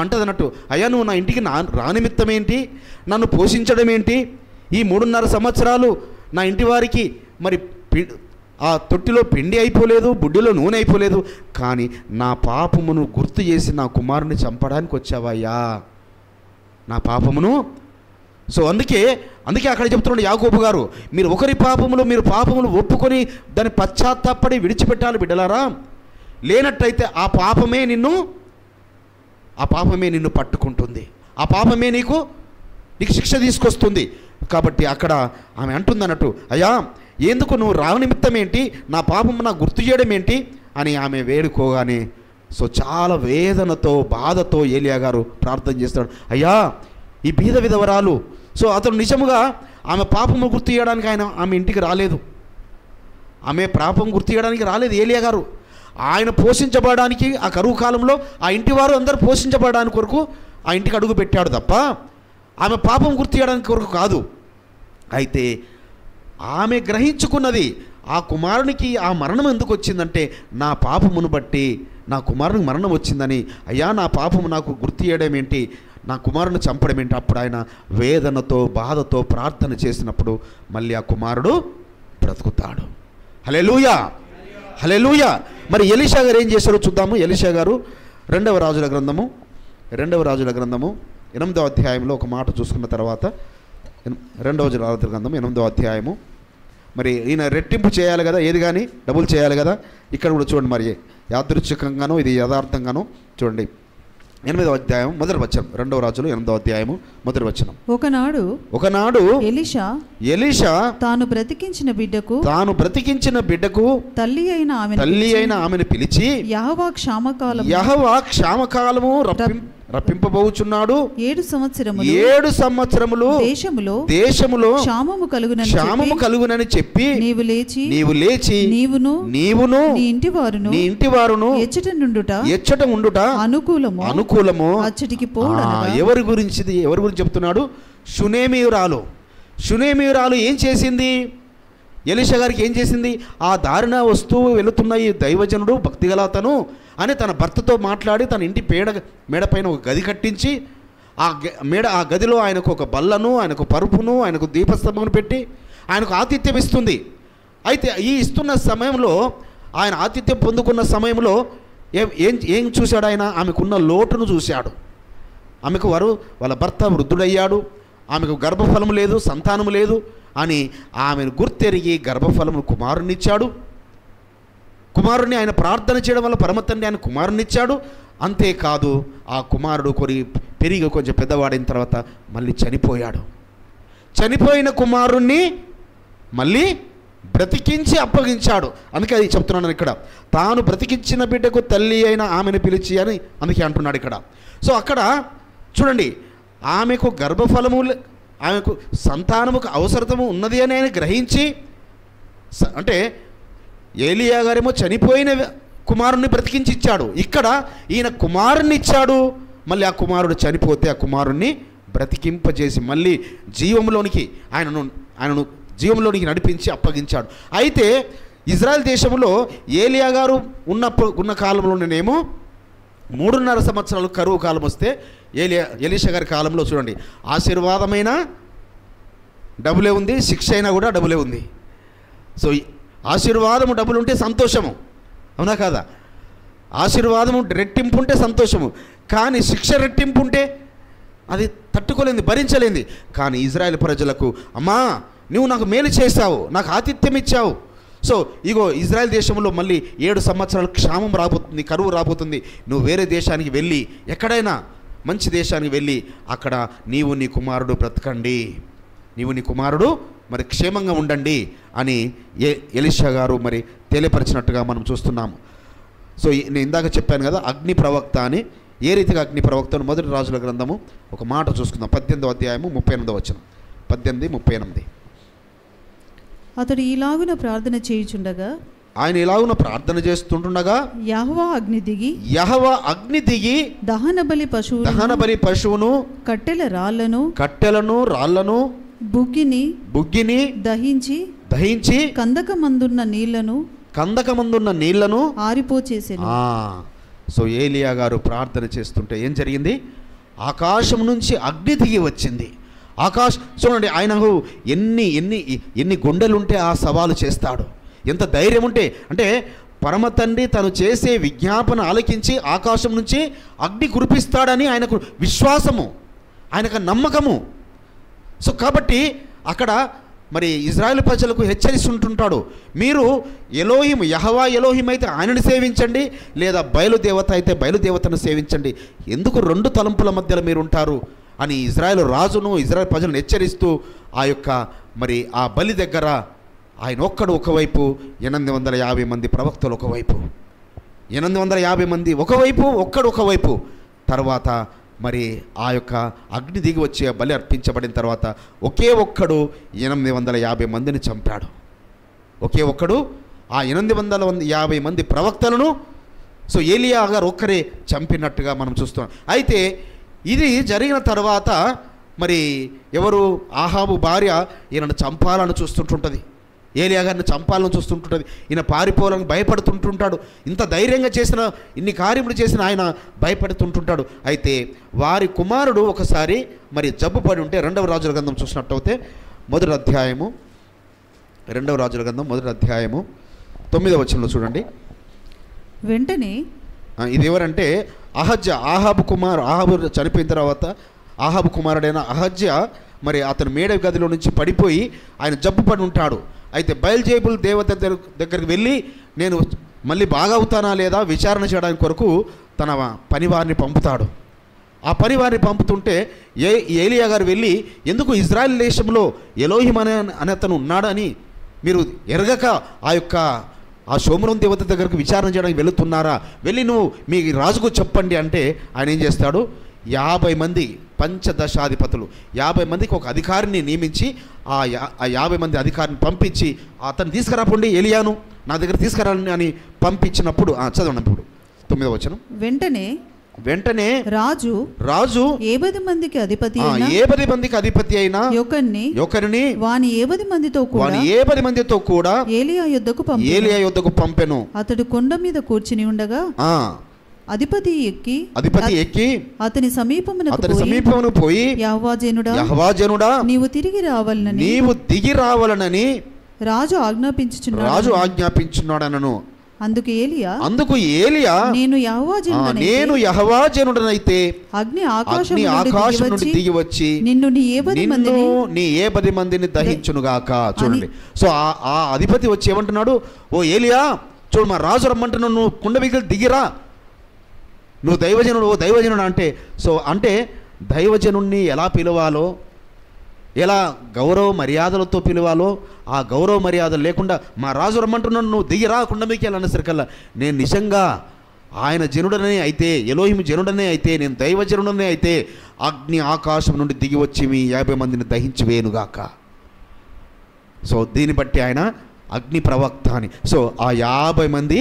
అంటది అన్నట్టు, అయ్యా నువ్వు నా ఇంటికి రానిమిత్తం ఏంటి, నన్ను పోషించడం ఏంటి, ఈ 3.5 సంవత్సరాలు నా ఇంటి వారికి మరి ఆ తొట్టిలో పిండి అయిపోలేదు, బుడ్డిలో నూనె అయిపోలేదు, కానీ నా పాపమును గుర్తు చేసి నా కుమారుని చంపడానికి వచ్చావయ్యా, నా పాపమును. సో అందుకే అక్కడ చెప్తున్నాడు యాకోబు గారు, మీరు ఒకరి పాపములు ఒప్పుకొని దాన్ని పశ్చాత్తాపడి విడిచిపెట్టాలి బిడ్డలారా. లేనట్టయితే ఆ పాపమే నిన్ను పట్టుకుంటుంది, ఆ పాపమే నీకు శిక్ష తీసుకొస్తుంది. కాబట్టి అక్కడ ఆమె అంటుంది అన్నట్టు, అయ్యా ఎందుకు నువ్వు రావనిమిత్తం ఏంటి, నా పాపము నాకు గుర్తు చేయడం ఏంటి అని ఆమె వేడుకోగానే సో చాలా వేదనతో బాధతో ఏలియా గారు ప్రార్థన చేస్తాడు. అయ్యా ఈ బీద విధవరాలు, సో అతను నిజముగా ఆమె పాపము గుర్తు చేయడానికి ఆమె ఇంటికి రాలేదు, ఆమె పాపం గుర్తు చేయడానికి రాలేదు ఏలియా గారు. ఆయన పోషించబడడానికి ఆ కరువు కాలంలో ఆ ఇంటి వారు అందరూ పోషించబడడానికి కొరకు ఆ ఇంటికి అడుగు పెట్టాడు తప్ప ఆమె పాపం గుర్తు చేయడానికి కొరకు కాదు. అయితే ఆమె గ్రహించుకున్నది, ఆ కుమారునికి ఆ మరణం ఎందుకు వచ్చిందంటే నా పాపమును బట్టి నా కుమారునికి మరణం వచ్చిందని. అయ్యా నా పాపము నాకు గుర్తు చేయడం ఏంటి, నా కుమారుని చంపడం ఏంటి. అప్పుడు ఆయన వేదనతో బాధతో ప్రార్థన చేసినప్పుడు మళ్ళీ ఆ కుమారుడు బ్రతుకుతాడు. హల్లెలూయా, హల్లెలూయా. మరి ఎలీషా గారు ఏం చేశారో చూద్దాము. ఎలీషా గారు 2వ రాజుల గ్రంథము 8వ అధ్యాయంలో ఒక మాట చూసుకున్న తర్వాత 2వ రాజుల గ్రంథం 8వ అధ్యాయము, మరి ఈయన రెట్టింపు చేయాలి కదా, ఏది కానీ డబుల్ చేయాలి కదా. ఇక్కడ కూడా చూడండి, మరి యాదృచ్ఛికంగానో ఇది యథార్థంగానో చూడండి. 8వ అధ్యాయం మొదటి వచనం, 2వ రాజులు 8వ అధ్యాయము మొదటి వచనం. ఒకనాడు ఎలీషా తాను బ్రతికించిన బిడ్డకు తల్లి అయిన ఆమెను పిలిచి యెహోవా క్షామకాలము రప్పింపబోచున్నాడు, 7 సంవత్సరములు దేశములో క్షామము కలుగునని చెప్పి నీవు లేచి నీవును నీ ఇంటి వారును ఎచ్చట ఉండుట అనుకూలము అచ్చటికి పోవుడనగా. ఎవరి గురించి చెప్తున్నాడు? షునేమీయురాలు ఏం చేసింది? ఎలీషా గారికి ఏం చేసింది? ఆ దారిన వస్తూ వెళుతున్న ఈ దైవజనుడు భక్తిగల అతను అని తన భర్తతో మాట్లాడి తన ఇంటి మేడపైన ఒక గది కట్టించి ఆ గదిలో ఆయనకు ఒక బల్లను, ఆయనకు పరుపును, ఆయనకు దీపస్తంభమును పెట్టి ఆయనకు ఆతిథ్యం ఇస్తుంది. అయితే ఈ ఇస్తున్న సమయంలో, ఆయన ఆతిథ్యం పొందుకున్న సమయంలో ఏం చూశాడు ఆయన? ఆమెకున్న లోటును చూశాడు. ఆమెకు వాళ్ళ భర్త వృద్ధుడయ్యాడు, ఆమెకు గర్భఫలము లేదు, సంతానము లేదు అని ఆమెను గుర్తెరిగి గర్భఫలము కుమారునిచ్చాడు. కుమారుని ఆయన ప్రార్థన చేయడం వల్ల పరమ తండ్రి ఆయన కుమారునిచ్చాడు. అంతేకాదు ఆ కుమారుడు పెరిగి కొంచెం పెద్దవాడైన తర్వాత మళ్ళీ చనిపోయాడు. చనిపోయిన కుమారుణ్ణి మళ్ళీ బ్రతికించి అప్పగించాడు. అందుకే అది చెప్తున్నాను ఇక్కడ, తాను బ్రతికించిన బిడ్డకు తల్లి అయిన ఆమెను పిలిచి అని అందుకే అంటున్నాడు ఇక్కడ. సో అక్కడ చూడండి, ఆమెకు గర్భఫలము, ఆమెకు సంతానముకు అవసరతము ఉన్నది అని ఆయన గ్రహించి, అంటే ఏలియా గారేమో చనిపోయిన కుమారుణ్ణి బ్రతికించి ఇచ్చాడు, ఇక్కడ ఈయన కుమారుణ్ణి ఇచ్చాడు. మళ్ళీ ఆ కుమారుడు చనిపోతే ఆ కుమారుణ్ణి బ్రతికింపజేసి మళ్ళీ జీవంలోనికి ఆయనను జీవంలోనికి నడిపించి అప్పగించాడు. అయితే ఇజ్రాయెల్ దేశంలో ఏలియా గారు ఉన్న కాలంలోనేమో 3.5 సంవత్సరాలు కరువు కాలం వస్తే ఎలీషా గారి కాలంలో చూడండి, ఆశీర్వాదమైన డబ్బులే ఉంది, శిక్ష అయినా కూడా డబ్బులే ఉంది. సో ఆశీర్వాదము డబ్బులు ఉంటే సంతోషము, అవునా కాదా? ఆశీర్వాదము రెట్టింపు ఉంటే సంతోషము, కానీ శిక్ష రెట్టింపు ఉంటే అది తట్టుకోలేంది, భరించలేంది. కానీ ఇజ్రాయెల్ ప్రజలకు, అమ్మా నువ్వు నాకు మేలు చేశావు, నాకు ఆతిథ్యం ఇచ్చావు, సో ఇగో ఇజ్రాయెల్ దేశంలో మళ్ళీ 7 సంవత్సరాలు క్షామం రాబోతుంది, కరువు రాబోతుంది, నువ్వు వేరే దేశానికి వెళ్ళి, ఎక్కడైనా మంచి దేశానికి వెళ్ళి అక్కడ నీవు నీ కుమారుడు బ్రతకండి, నీవు నీ కుమారుడు మరి క్షేమంగా ఉండండి అని ఎలీషా గారు మరి తెలియపరిచినట్టుగా మనం చూస్తున్నాము. సో నేను ఇందాక చెప్పాను కదా అగ్ని ప్రవక్త అని. ఏ రీతిగా అగ్ని ప్రవక్తను? మొదటి రాజుల గ్రంథము ఒక మాట చూసుకుందాం, 18వ అధ్యాయము 38వ వచనం. 18:38. అతడు ఈలాగున ప్రార్థన చేయుచుండగా, ఆయన ఇలాగున ప్రార్థన చేస్తుండగా యెహోవా అగ్ని దిగి దహన బలి పశువును కట్టెలను రాళ్లను బుగ్గిని దహించి కందకమందున్న నీళ్లను ఆరిపోచేసెను. సో ఏలియా గారు ప్రార్థన చేస్తుంటే ఏం జరిగింది? ఆకాశం నుంచి అగ్ని దిగి వచ్చింది. చూడండి, ఆయనకు ఎన్ని గుండెలుంటే ఆ సవాలు చేస్తాడు, ఎంత ధైర్యం ఉంటే. అంటే పరమ తండ్రి తను చేసే విజ్ఞాపన ఆలకించి ఆకాశం నుంచి అగ్ని కురిపిస్తాడని ఆయనకు విశ్వాసము, ఆయనకు నమ్మకము. సో కాబట్టి అక్కడ మరి ఇజ్రాయెల్ ప్రజలకు హెచ్చరిస్తుంటాడు, మీరు యెహోవా ఎలోహిం అయితే ఆయనను సేవించండి, లేదా బయలుదేవత అయితే బయలుదేవతను సేవించండి, ఎందుకు 2 తలంపుల మధ్యలో మీరు ఉంటారు అని ఇజ్రాయెల్ రాజును ఇజ్రాయెల్ ప్రజలను హెచ్చరిస్తూ మరి ఆ బలి దగ్గర ఆయన ఒక్కడు ఒకవైపు, 850 మంది ప్రవక్తలు ఒకవైపు, 850 మంది ఒకవైపు, ఒక్కడు ఒకవైపు. తర్వాత మరి ఆ అగ్ని దిగి వచ్చే బలి అర్పించబడిన తర్వాత ఒకే ఒక్కడు 850 మందిని చంపాడు. ఒకే ఒక్కడు ఆ 850 మంది ప్రవక్తలను సో ఏలియా గారు ఒక్కరే చంపినట్టుగా మనం చూస్తున్నాం. అయితే ఇది జరిగిన తర్వాత మరి ఎవరు? ఆహాబు భార్య ఈయనను చంపాలని చూస్తుంటుంటుంది, ఏలియా గారిని చంపాలని చూస్తుంటుంటుంది. ఈయన పారిపోవాలని భయపడుతుంటుంటాడు. ఇంత ధైర్యంగా చేసిన, ఇన్ని కార్యములు చేసిన ఆయన భయపడుతుంటుంటాడు. అయితే వారి కుమారుడు ఒకసారి మరి జబ్బు పడి ఉంటే 2వ రాజుల గ్రంథం చూసినట్టయితే 2వ రాజుల గ్రంథం 9వ వచనంలో చూడండి. వెంటనే ఇది ఎవరంటే ఆహాబు చనిపోయిన తర్వాత ఆహాబు కుమారుడైన అహజ్య మరి అతను మేడ గదిలో నుంచి పడిపోయి ఆయన జబ్బు పడి ఉంటాడు. అయితే బయల్జేబుల్ దేవత దగ్గరికి వెళ్ళి నేను మళ్ళీ బాగా అవుతానా లేదా విచారణ చేయడానికి కొరకు తన పనివారిని పంపుతాడు. ఆ పనివారిని పంపుతుంటే ఏలియా గారు వెళ్ళి, ఎందుకు ఇజ్రాయెల్ దేశంలో ఎలోహిం అనే అతను ఉన్నాడని మీరు ఎరగక ఆ షోమ్రోన్ దేవత దగ్గరకు విచారణ చేయడానికి వెళుతున్నారా, వెళ్ళి నువ్వు మీ రాజుకు చెప్పండి అంటే ఆయన ఏం చేస్తాడు? 50 మంది పంచదశాధిపతులు 50 మందికి ఒక అధికారిని నియమించి ఆ 50 మంది అధికారిని పంపించి అతను తీసుకురాపండి, ఏలియాను నా దగ్గర తీసుకురాని అని పంపించినప్పుడు చదవండి ఇప్పుడు 9వ వచనం. వెంటనే రాజు 70 మందికి అధిపతి అయిన యొకరిని వాని 70 మందితో కూడా ఏలియా యొద్దకు పంపెను. అతడు కొండ మీద కూర్చుని ఉండగా అధిపతి ఎక్కి అతని సమీపమునకు పోయి యెహోవా జనుడా నీవు దిగి రావాలనని రాజు ఆజ్ఞాపించున్నాడనను. అందుకు ఏలియా నేను యెహోవా జనుడనైతే అగ్ని ఆకాశం నుండి దిగి వచ్చి నిన్ను నీ 70 మందిని దహించునుగాక. చూడండి, సో ఆ అధిపతి వచ్చి ఏమంటున్నాడు? ఓ ఏలియా, చూడు మా రాజు రమ్మంటున్నావు, నువ్వు కుండ మిగిలి దిగిరా, నువ్వు దైవజనుడు, ఓ దైవజనుడు అంటే. సో అంటే దైవజనుణ్ణి ఎలా పిలవాలో, ఎలా గౌరవ మర్యాదలతో పిలవాలో ఆ గౌరవ మర్యాదలు లేకుండా మా రాజు రమ్మంటున్నాను నువ్వు దిగిరా కుండ మీకు వెళ్ళనేసరికల్లా నేను నిజంగా ఆయన జనుడనే అయితే, ఎలోహిం జనుడనే అయితే, నేను దైవజనుడనే అయితే అగ్ని ఆకాశం నుండి దిగి వచ్చి మీ 50 మందిని దహించి వేయునుగాక. సో దీన్ని బట్టి ఆయన అగ్ని ప్రవక్త అని. సో ఆ 50 మంది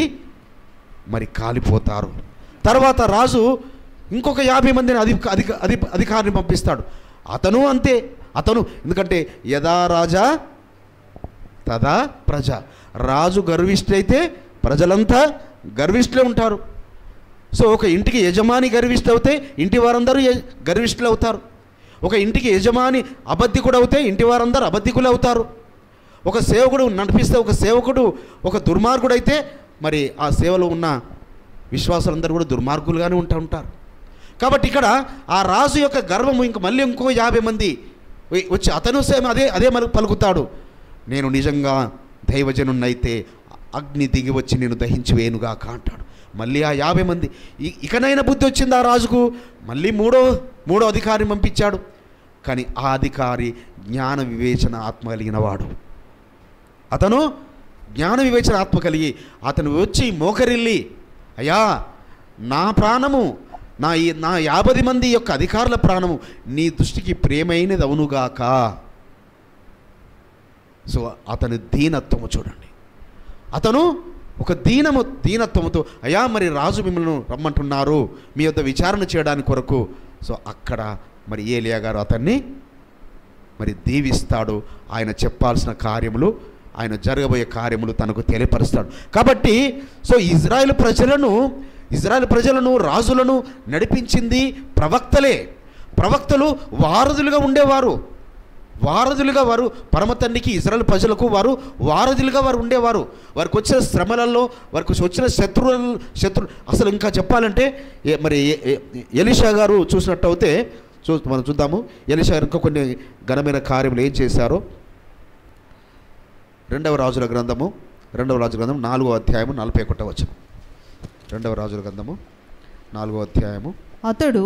మరి కాలిపోతారు. తర్వాత రాజు ఇంకొక 50 మందిని అధికారిని పంపిస్తాడు. అతను అంతే, ఎందుకంటే యదా రాజా తదా ప్రజ. రాజు గర్విష్ఠులైతే ప్రజలంతా గర్విష్ఠులే ఉంటారు. సో ఒక ఇంటికి యజమాని గర్విష్ఠులు అవుతే ఇంటి వారందరూ గర్విష్ఠులు అవుతారు. ఒక ఇంటికి యజమాని అబద్ధికుడు అవుతే ఇంటి వారందరూ అబద్ధికులు అవుతారు. ఒక సేవకుడు నడిపిస్తే ఒక సేవకుడు ఒక దుర్మార్గుడు అయితే మరి ఆ సేవలో ఉన్న విశ్వాసులందరూ కూడా దుర్మార్గులుగానే ఉంటారు. కాబట్టి ఇక్కడ ఆ రాజు యొక్క గర్వము మళ్ళీ ఇంకో 50 మంది వచ్చి అతను సేమ అదే పలుకుతాడు, నేను నిజంగా దైవజనున్నైతే అగ్ని దిగి వచ్చి నేను దహించి వేనుగాక అంటాడు. మళ్ళీ ఆ 50 మంది ఇకనైనా బుద్ధి వచ్చింది ఆ రాజుకు. మళ్ళీ మూడో అధికారిని పంపించాడు. కానీ ఆ అధికారి జ్ఞాన వివేచన ఆత్మ కలిగిన వాడు. అతను జ్ఞాన వివేచన ఆత్మ కలిగి అతను వచ్చి మోకరిల్లి, అయ్యా నా ప్రాణము నా 50 మంది యొక్క అధికారుల ప్రాణము నీ దృష్టికి ప్రేమైనది అవునుగాక. సో అతని దీనత్వము చూడండి. అతను ఒక దీనత్వముతో, అయ్యా మరి రాజు మిమ్మల్ని రమ్మంటున్నారు మీ వద్ద విచారణ చేయడానికి కొరకు. సో అక్కడ మరి ఏలియా గారు అతన్ని మరి దీవిస్తాడు. ఆయన చెప్పాల్సిన కార్యములు, ఆయన జరగబోయే కార్యములు తనకు తెలియపరుస్తాడు. కాబట్టి సో ఇజ్రాయేల్ ప్రజలను రాజులను నడిపించింది ప్రవక్తలే. ప్రవక్తలు వారధులుగా ఉండేవారు. వారు పరమ తండ్రికి ఇజ్రాయేల్ ప్రజలకు వారధులుగా ఉండేవారు. వారికి వచ్చిన శ్రమలలో, వారికి వచ్చిన శత్రు అసలు ఇంకా చెప్పాలంటే మరి ఎలీషా గారు చూసినట్టు అయితే మనం చూద్దాము. ఎలీషా గారు ఇంకా కొన్ని ఘనమైన కార్యములు ఏం చేశారో. 2వ రాజుల గ్రంథము 4వ అధ్యాయము 41వ వచనం. 2వ రాజుల గ్రంథము 4వ అధ్యాయము. అతడు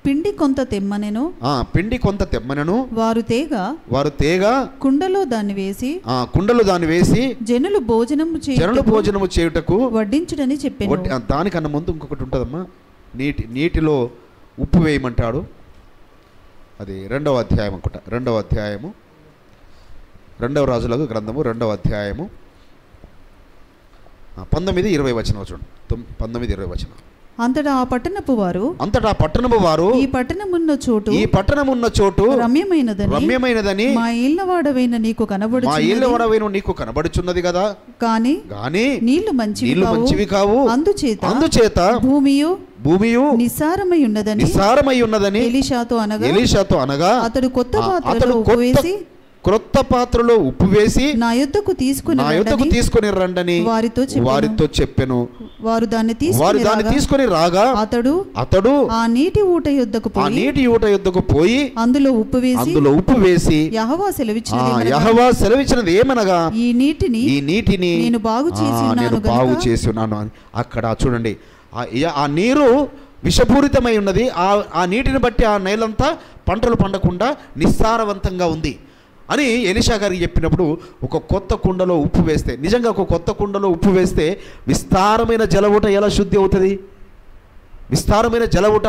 పిండి కొంత తెమ్మనెను వారు తేగ కుండలో దాన్ని వేసి జనులు భోజనము చేయుటకు వడ్డించుడని చెప్పాను. దానికన్నా ముందు ఇంకొకటి ఉంటుందమ్మా, నీటిలో ఉప్పు వేయమంటాడు. అది 2వ అధ్యాయం అనుకుంటా. 2వ అధ్యాయము 2వ రాజులకు గ్రంథము 2వ అధ్యాయము 19-20 వచనం చూడండి. 19-20 వచనం. అంతటా ఆ పట్టణపు వారు ఈ పట్టణమున్న చోటు రమ్యమైనదని మా ఇళ్ళవాడవైన నీకు కనబడుచున్నది కదా. కానీ నీళ్లు మంచివి కావు. అందుచేత భూమియు నిస్సారమై ఉన్నదని ఎలీషాతో అనగా అతడు కొత్త పాత్రలో ఉప్పు వేసి నా యొద్దకు తీసుకుని రండని వారితో చెప్పెను. వారు దాన్ని తీసుకుని రాగా అతడు ఆ నీటి ఊట యొద్దకు పోయి అందులో ఉప్పు వేసి యెహోవా సెలవిచ్చినది ఏమనగా ఈ నీటిని నేను బాగు చేసి ఉన్నాను. అక్కడ చూడండి, ఆ నీరు విషపూరితమై ఉన్నది. ఆ నీటిని బట్టి ఆ నేలంతా పంటలు పండకుండా నిస్సారవంతంగా ఉంది అని ఎలీషా గారికి చెప్పినప్పుడు, ఒక కొత్త కుండలో ఉప్పు వేస్తే, నిజంగా ఒక కొత్త కుండలో ఉప్పు వేస్తే విస్తారమైన జలవుట ఎలా శుద్ధి అవుతుంది? విస్తారమైన జలవుట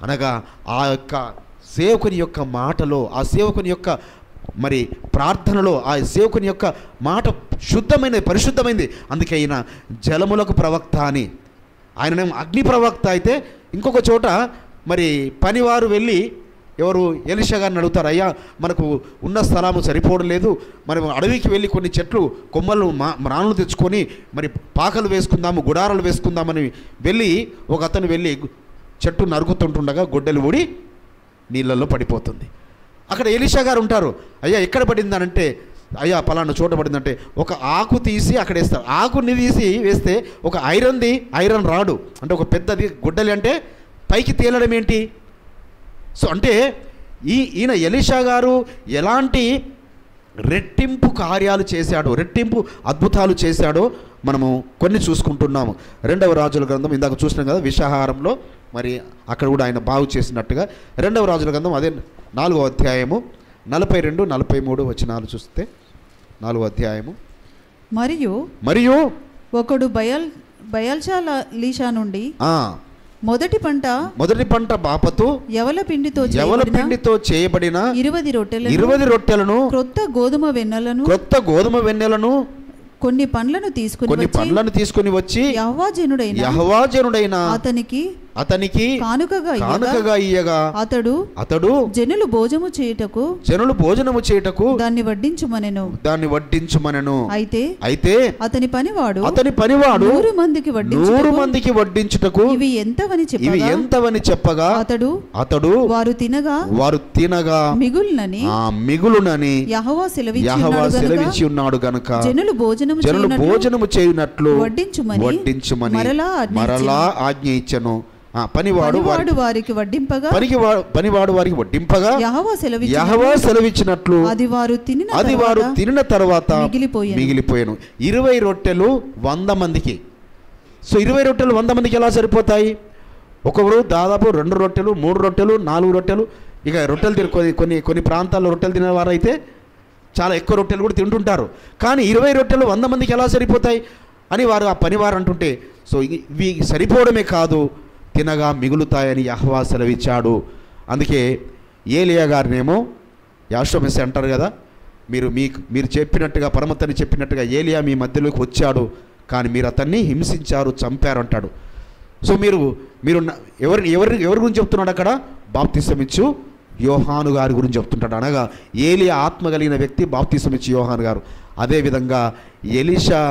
అనగా ఆ యొక్క సేవకుని యొక్క మాటలో, ఆ సేవకుని యొక్క మరి ప్రార్థనలో, ఆ సేవకుని యొక్క మాట శుద్ధమైనది, పరిశుద్ధమైంది. అందుకే ఆయన జలములకు ప్రవక్త అని. ఆయననేమో అగ్ని ప్రవక్త అయితే, ఇంకొక చోట మరి పనివారు వెళ్ళి ఎవరు ఎలీషా గారిని అడుగుతారు, అయ్యా మనకు ఉన్న స్థలము సరిపోవడం లేదు, మనం అడవికి వెళ్ళి కొన్ని చెట్లు కొమ్మలు రాళ్ళు తెచ్చుకొని మరి పాకలు వేసుకుందాము, గుడారాలు వేసుకుందామని వెళ్ళి ఒక అతను వెళ్ళి చెట్టు నరుకుతుంటుండగా గొడ్డలి ఊడి నీళ్ళల్లో పడిపోతుంది. అక్కడ ఎలీషా గారు ఉంటారు, అయ్యా ఎక్కడ పడిందనంటే, అయ్యా పలానా చోట పడిందంటే ఒక ఆకు తీసి అక్కడ వేస్తారు. ఆకుని తీసి వేస్తే ఒక ఐరన్ రాడు అంటే ఒక పెద్దది గొడ్డలి అంటే పైకి తేలడం ఏంటి? సో అంటే ఈయన ఎలీషా గారు ఎలాంటి రెట్టింపు కార్యాలు చేశాడో, రెట్టింపు అద్భుతాలు చేశాడో మనము కొన్ని చూసుకుంటున్నాము. 2వ రాజుల గ్రంథం ఇందాక చూసినాం కదా, విషాహారంలో మరి అక్కడ కూడా ఆయన బాగు చేసినట్టుగా. 2వ రాజుల గ్రంథం అదే 4వ అధ్యాయము 42-43 వచనాలు చూస్తే, 4వ అధ్యాయము. మరియు ఒకడు బయల్షాలీషా నుండి మొదటి పంట బాపతు యవల పిండితో చేయబడిన 20 రొట్టెలను క్రొత్త గోధుమ వెన్నెలను కొన్ని పండ్లను తీసుకుని వచ్చి యెహోవా జనుడైన అతనికి కానుకగా ఇయ్యగా అతడు జనులు భోజనము చేయుటకు దాన్ని వడ్డించుమనెను. అయితే అతని పనివాడు 100 మందికి వడ్డించుటకు ఇవి ఎంతవని చెప్పగా అతడు వారు తినగా మిగులునని యెహోవా సెలవిచ్చి ఉన్నాడు గనుక జనులు భోజనము చేయునట్లు వడ్డించుమని మరలా ఆజ్ఞ ఇచ్చెను. పనివాడు వారికి వడ్డింపగా యెహోవా సెలవిచ్చినట్లు అది వారు తినిన తర్వాత మిగిలిపోయాను. 20 రొట్టెలు 100 మందికి. సో 20 రొట్టెలు 100 మందికి ఎలా సరిపోతాయి? ఒక్కొక్కరు దాదాపు 2 రొట్టెలు 3 రొట్టెలు 4 రొట్టెలు, ఇక రొట్టెలు కొన్ని ప్రాంతాల్లో రొట్టెలు తినేవారు అయితే చాలా ఎక్కువ రొట్టెలు కూడా తింటుంటారు. కానీ 20 రొట్టెలు 100 మందికి ఎలా సరిపోతాయి అని వారు ఆ పనివారు అంటుంటే, సో ఇవి సరిపోవడమే కాదు, తినగా మిగులుతాయని యెహోవా సెలవిచ్చాడు. అందుకే ఏలియా గారినేమో యాషోమెస్సే అంటారు కదా, మీరు చెప్పినట్టుగా పరమతని చెప్పినట్టుగా ఏలియా మీ మధ్యలోకి వచ్చాడు, కానీ మీరు అతన్ని హింసించారు, చంపారు అంటాడు. సో మీరు ఎవరి గురించి చెప్తున్నాడు అక్కడ? బాప్తిసమిచ్చు యోహాను గారి గురించి చెప్తుంటాడు. అనగా ఏలియా ఆత్మ కలిగిన వ్యక్తి బాప్తిసమిచ్చు యోహాను గారు. అదేవిధంగా ఎలీషా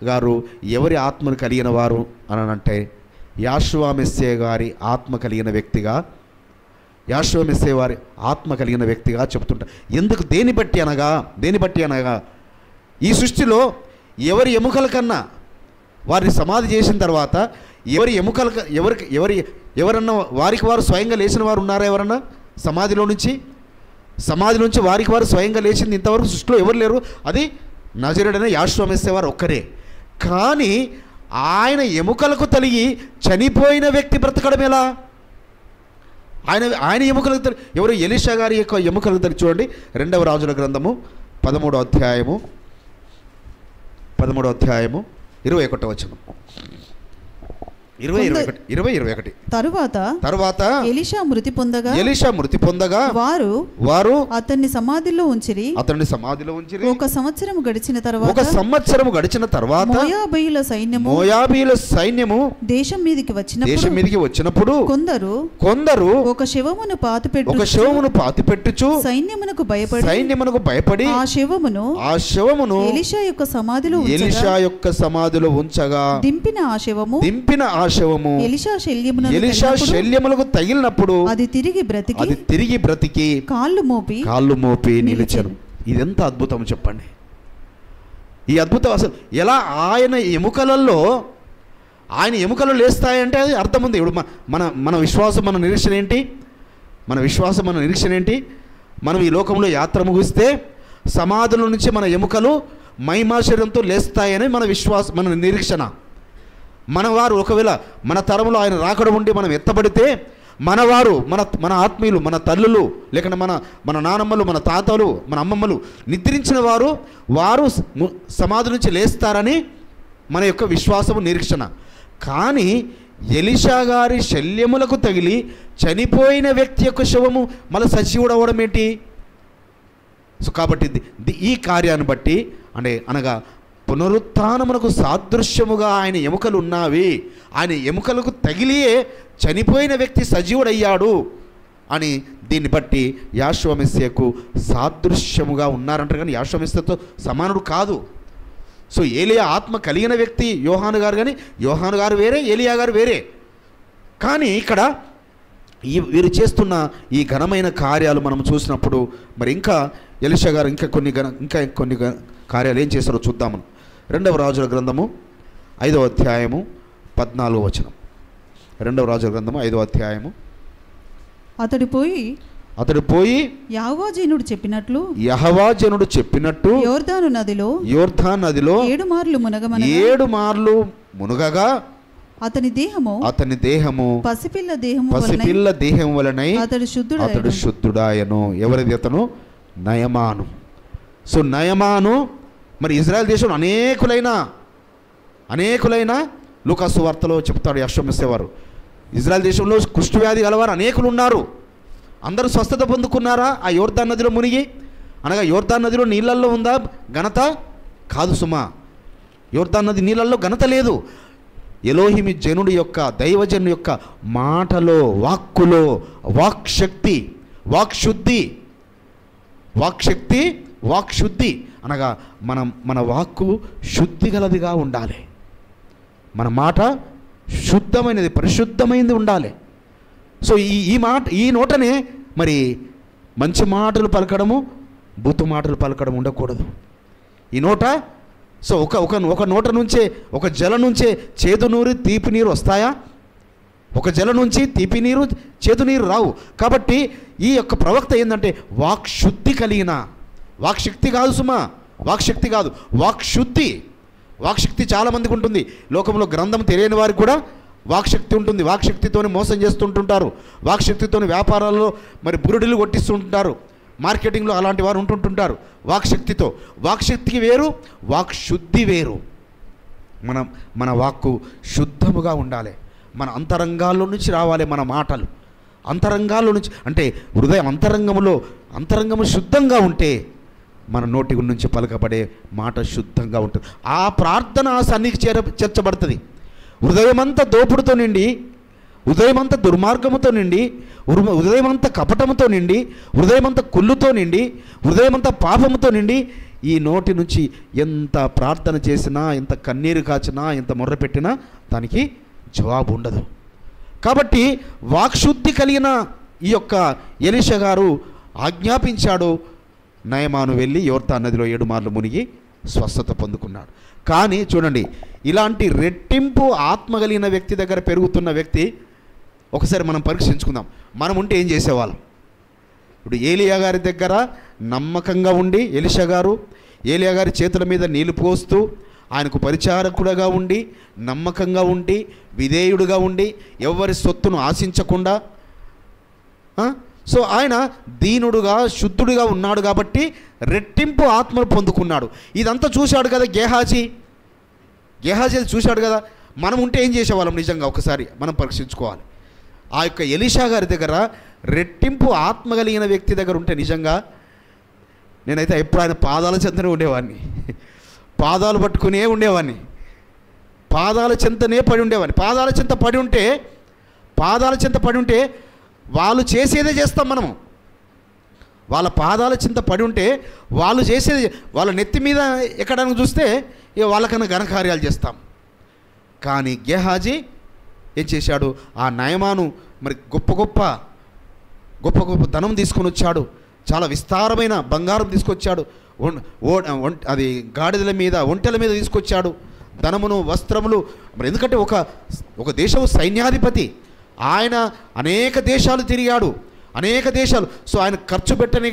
గారు ఎవరి ఆత్మను కలిగిన వారు అని అంటే యాషువా మెస్సే గారి ఆత్మ కలిగిన వ్యక్తిగా, యాషువా మెస్సే వారి ఆత్మ కలిగిన వ్యక్తిగా చెప్తుంటారు. ఎందుకు? దేని బట్టి అనగా ఈ సృష్టిలో ఎవరి ఎముకల కన్నా వారిని సమాధి చేసిన తర్వాత ఎవరన్నా వారికి వారు స్వయంగా లేచిన వారు ఉన్నారా? ఎవరన్నా సమాధి నుంచి వారికి వారు స్వయంగా లేచింది ఇంతవరకు సృష్టిలో ఎవరు లేరు. అది నజరేయుడైన యాషువా మెస్సే వారు ఒక్కరే. కానీ ఆయన ఎముకలకు తలిగి చనిపోయిన వ్యక్తి బ్రతకడం ఎలా? ఆయన ఎముకలకు ఎవరు? ఎలీషా గారి యొక్క ఎముకలకు తలిగి. చూడండి 2వ రాజుల గ్రంథము 13వ అధ్యాయము 21వ వచనం. 20-21 తరువాత ఎలీషా మృతి పొందగా వారు అతన్ని సమాధిలో ఉంచిరి. ఒక సంవత్సరం గడిచిన తర్వాత మోయాబీయుల సైన్యము దేశం మీదికి వచ్చినప్పుడు కొందరు ఒక శవమును పాతిపెట్టుచు సైన్యమునకు భయపడి ఆ శవమును ఎలీషా యొక్క సమాధిలో ఉంచగా దింపిన ఆ శవము ఎలీషా శల్యములకు తగిలినప్పుడు అది తిరిగి బ్రతికి కాళ్ళు మోపి నిలిచెను. ఇదెంత అద్భుతం చెప్పండి. ఈ అద్భుతం అసలు ఎలా ఆయన ఎముకలు లేస్తాయంటే అది అర్థం ఉంది. ఇప్పుడు మన విశ్వాసం మన నిరీక్షణ ఏంటి? మనం ఈ లోకంలో యాత్ర ముగిస్తే సమాధుల నుంచి మన ఎముకలు మహిమాశరీరంతో లేస్తాయని మన విశ్వాసం, మన నిరీక్షణ. మనవారు ఒకవేళ మన తరంలో ఆయన రాకడ ఉండి మనం ఎత్తబడితే మనవారు మన ఆత్మీయులు, మన తల్లులు, లేకుంటే మన నానమ్మలు, మన తాతలు, మన అమ్మమ్మలు నిద్రించిన వారు సమాధి నుంచి లేస్తారని మన యొక్క విశ్వాసము, నిరీక్షణ. కానీ ఎలీషా గారి శల్యములకు తగిలి చనిపోయిన వ్యక్తి యొక్క శవము మళ్ళీ సజీవుడు అవ్వడం ఏంటి? సో కాబట్టి ఈ కార్యాన్ని బట్టి అనగా పునరుత్థానమునకు సాదృశ్యముగా ఆయన ఎముకలు ఉన్నవి, ఆయన ఎముకలకు తగిలియే చనిపోయిన వ్యక్తి సజీవుడయ్యాడు అని దీన్ని బట్టి యాషువా మెస్సీయకు సాదృశ్యముగా ఉన్నారంటారు. కానీ యాషువా మెస్సీతో సమానుడు కాదు. సో ఏలియా ఆత్మ కలిగిన వ్యక్తి యోహాను గారు, కానీ యోహాను గారు వేరే, ఏలియా గారు వేరే. కానీ ఇక్కడ వీరు చేస్తున్న ఈ ఘనమైన కార్యాలు మనం చూసినప్పుడు మరి ఇంకా ఎలీషా గారు ఇంకా కొన్ని కార్యాలు ఏం చేస్తారో చూద్దాము. 2వ రాజుల గ్రంథము 5వ అధ్యాయము 14వ వచనం. 2వ రాజుల గ్రంథము 5వ అధ్యాయము. అతడు పోయి యెహోవా జనుడు చెప్పినట్టు యోర్దాను నదిలో 7 మార్లు మునగగా అతని దేహము పసిపిల్ల దేహము వలనై అతడు శుద్ధుడాయను. ఎవరిది అతను? నయమాను. సో నయమాను మరి ఇజ్రాయెల్ దేశంలో అనేకులైన లూకాసు వార్తలో చెప్తాడు యాషువా మెస్సే వారు, ఇజ్రాయెల్ దేశంలో కుష్ఠవ్యాధి గలవారు అనేకులు ఉన్నారు. అందరూ స్వస్థత పొందుకున్నారా ఆ యోర్దాన్ నదిలో మునిగి? అనగా యోర్దాన్ నదిలో నీళ్ళల్లో ఉందా ఘనత? కాదు సుమా, యోర్దాన్ నది నీళ్ళల్లో ఘనత లేదు. ఎలోహిమి జనుడి యొక్క, దైవజను యొక్క మాటలో, వాక్కులో వాక్శక్తి, వాక్శుద్ధి అనగా మన వాక్కు శుద్ధి గలదిగా ఉండాలి. మన మాట శుద్ధమైనది, పరిశుద్ధమైనది ఉండాలి. సో ఈ నోటనే మరి మంచి మాటలు పలకడము, బూతు మాటలు పలకడం ఉండకూడదు. ఈ నోట సో ఒక నోట నుంచే, ఒక జల నుంచే చేదు నీరు, తీపి నీరు వస్తాయా? ఒక జల నుంచి తీపి నీరు, చేదు నీరు రావు. కాబట్టి ఈ యొక్క ప్రవక్త ఏంటంటే వాక్శుద్ధి కలిగిన, వాక్శక్తి కాదు సుమా, వాక్శక్తి కాదు, వాక్శుద్ధి. వాక్శక్తి చాలామందికి ఉంటుంది. లోకంలో గ్రంథం తెలియని వారికి కూడా వాక్శక్తి ఉంటుంది. వాక్శక్తితోనే మోసం చేస్తుంటుంటారు, వాక్శక్తితోని వ్యాపారాల్లో మరి బురుడిలు కొట్టిస్తుంటారు, మార్కెటింగ్లో అలాంటి వారు ఉంటుంటుంటారు. వాక్శక్తితో, వాక్శక్తికి వేరు, వాక్శుద్ధి వేరు. మన వాక్కు శుద్ధముగా ఉండాలి. మన అంతరంగాల్లో నుంచి రావాలి మన మాటలు. అంతరంగాల్లో నుంచి అంటే హృదయం అంతరంగము శుద్ధంగా ఉంటే మన నోటి నుంచి పలకబడే మాట శుద్ధంగా ఉంటుంది. ఆ ప్రార్థన ఆ సన్నిధికి చేర్చబడుతుంది. హృదయమంతా దోపుడుతో నిండి, హృదయమంతా దుర్మార్గముతో నిండి, హృదయమంతా కపటముతో నిండి, హృదయమంతా కుళ్ళుతో నిండి, హృదయమంతా పాపముతో నిండి ఈ నోటి నుంచి ఎంత ప్రార్థన చేసినా, ఎంత కన్నీరు కాచినా, ఎంత మొర్ర పెట్టినా దానికి జవాబు ఉండదు. కాబట్టి వాక్శుద్ధి కలిగిన ఈ యొక్క ఎలీషా గారు ఆజ్ఞాపించాడు. నయమాను వెళ్ళి యోర్దాను నదిలో 7 మార్లు మునిగి స్వస్థత పొందుకున్నాడు. కానీ చూడండి, ఇలాంటి రెట్టింపు ఆత్మ కలిగిన వ్యక్తి దగ్గర పెరుగుతున్న వ్యక్తి ఒకసారి మనం పరీక్షించుకుందాం. మనం ఉంటే ఏం చేసేవాళ్ళం? ఇప్పుడు ఏలియా గారి దగ్గర నమ్మకంగా ఉండి, ఎలీషా గారు ఏలియా గారి చేతుల మీద నీళ్లు పోస్తూ ఆయనకు పరిచారకుడుగా ఉండి, నమ్మకంగా ఉండి, విధేయుడుగా ఉండి, ఎవరి సొత్తును ఆశించకుండా, సో ఆయన దీనుడుగా, శుద్ధుడిగా ఉన్నాడు కాబట్టి రెట్టింపు ఆత్మను పొందుకున్నాడు. ఇదంతా చూశాడు కదా గేహాజీ చూశాడు కదా. మనం ఉంటే ఏం చేసేవాళ్ళం? నిజంగా ఒకసారి మనం పరీక్షించుకోవాలి. ఆ యొక్క ఎలీషా గారి దగ్గర రెట్టింపు ఆత్మ కలిగిన వ్యక్తి దగ్గర ఉంటే నిజంగా నేనైతే ఎప్పుడు ఆయన పాదాల చెంతనే ఉండేవాడిని, పాదాలు పట్టుకునే ఉండేవాడిని, పాదాల చెంతనే పడి ఉండేవాడిని. పాదాల చెంత పడి ఉంటే వాళ్ళు చేసేదే చేస్తాం మనము. వాళ్ళ పాదాల చింత పడి ఉంటే వాళ్ళు చేసేది, వాళ్ళ నెత్తి మీద ఎక్కడానికి చూస్తే ఇక వాళ్ళకన్నా ఘనకార్యాలు చేస్తాం. కానీ గేహాజీ ఏం చేశాడు? ఆ నయమాను మరి గొప్ప గొప్ప ధనం తీసుకొని వచ్చాడు. చాలా విస్తారమైన బంగారం తీసుకొచ్చాడు. అది గాడిదల మీద, ఒంటెల మీద తీసుకొచ్చాడు. ధనమును, వస్త్రములు. మరి ఎందుకంటే ఒక దేశం సైన్యాధిపతి ఆయన, అనేక దేశాలు తిరిగాడు, అనేక దేశాలు. సో ఆయన ఖర్చు పెట్టని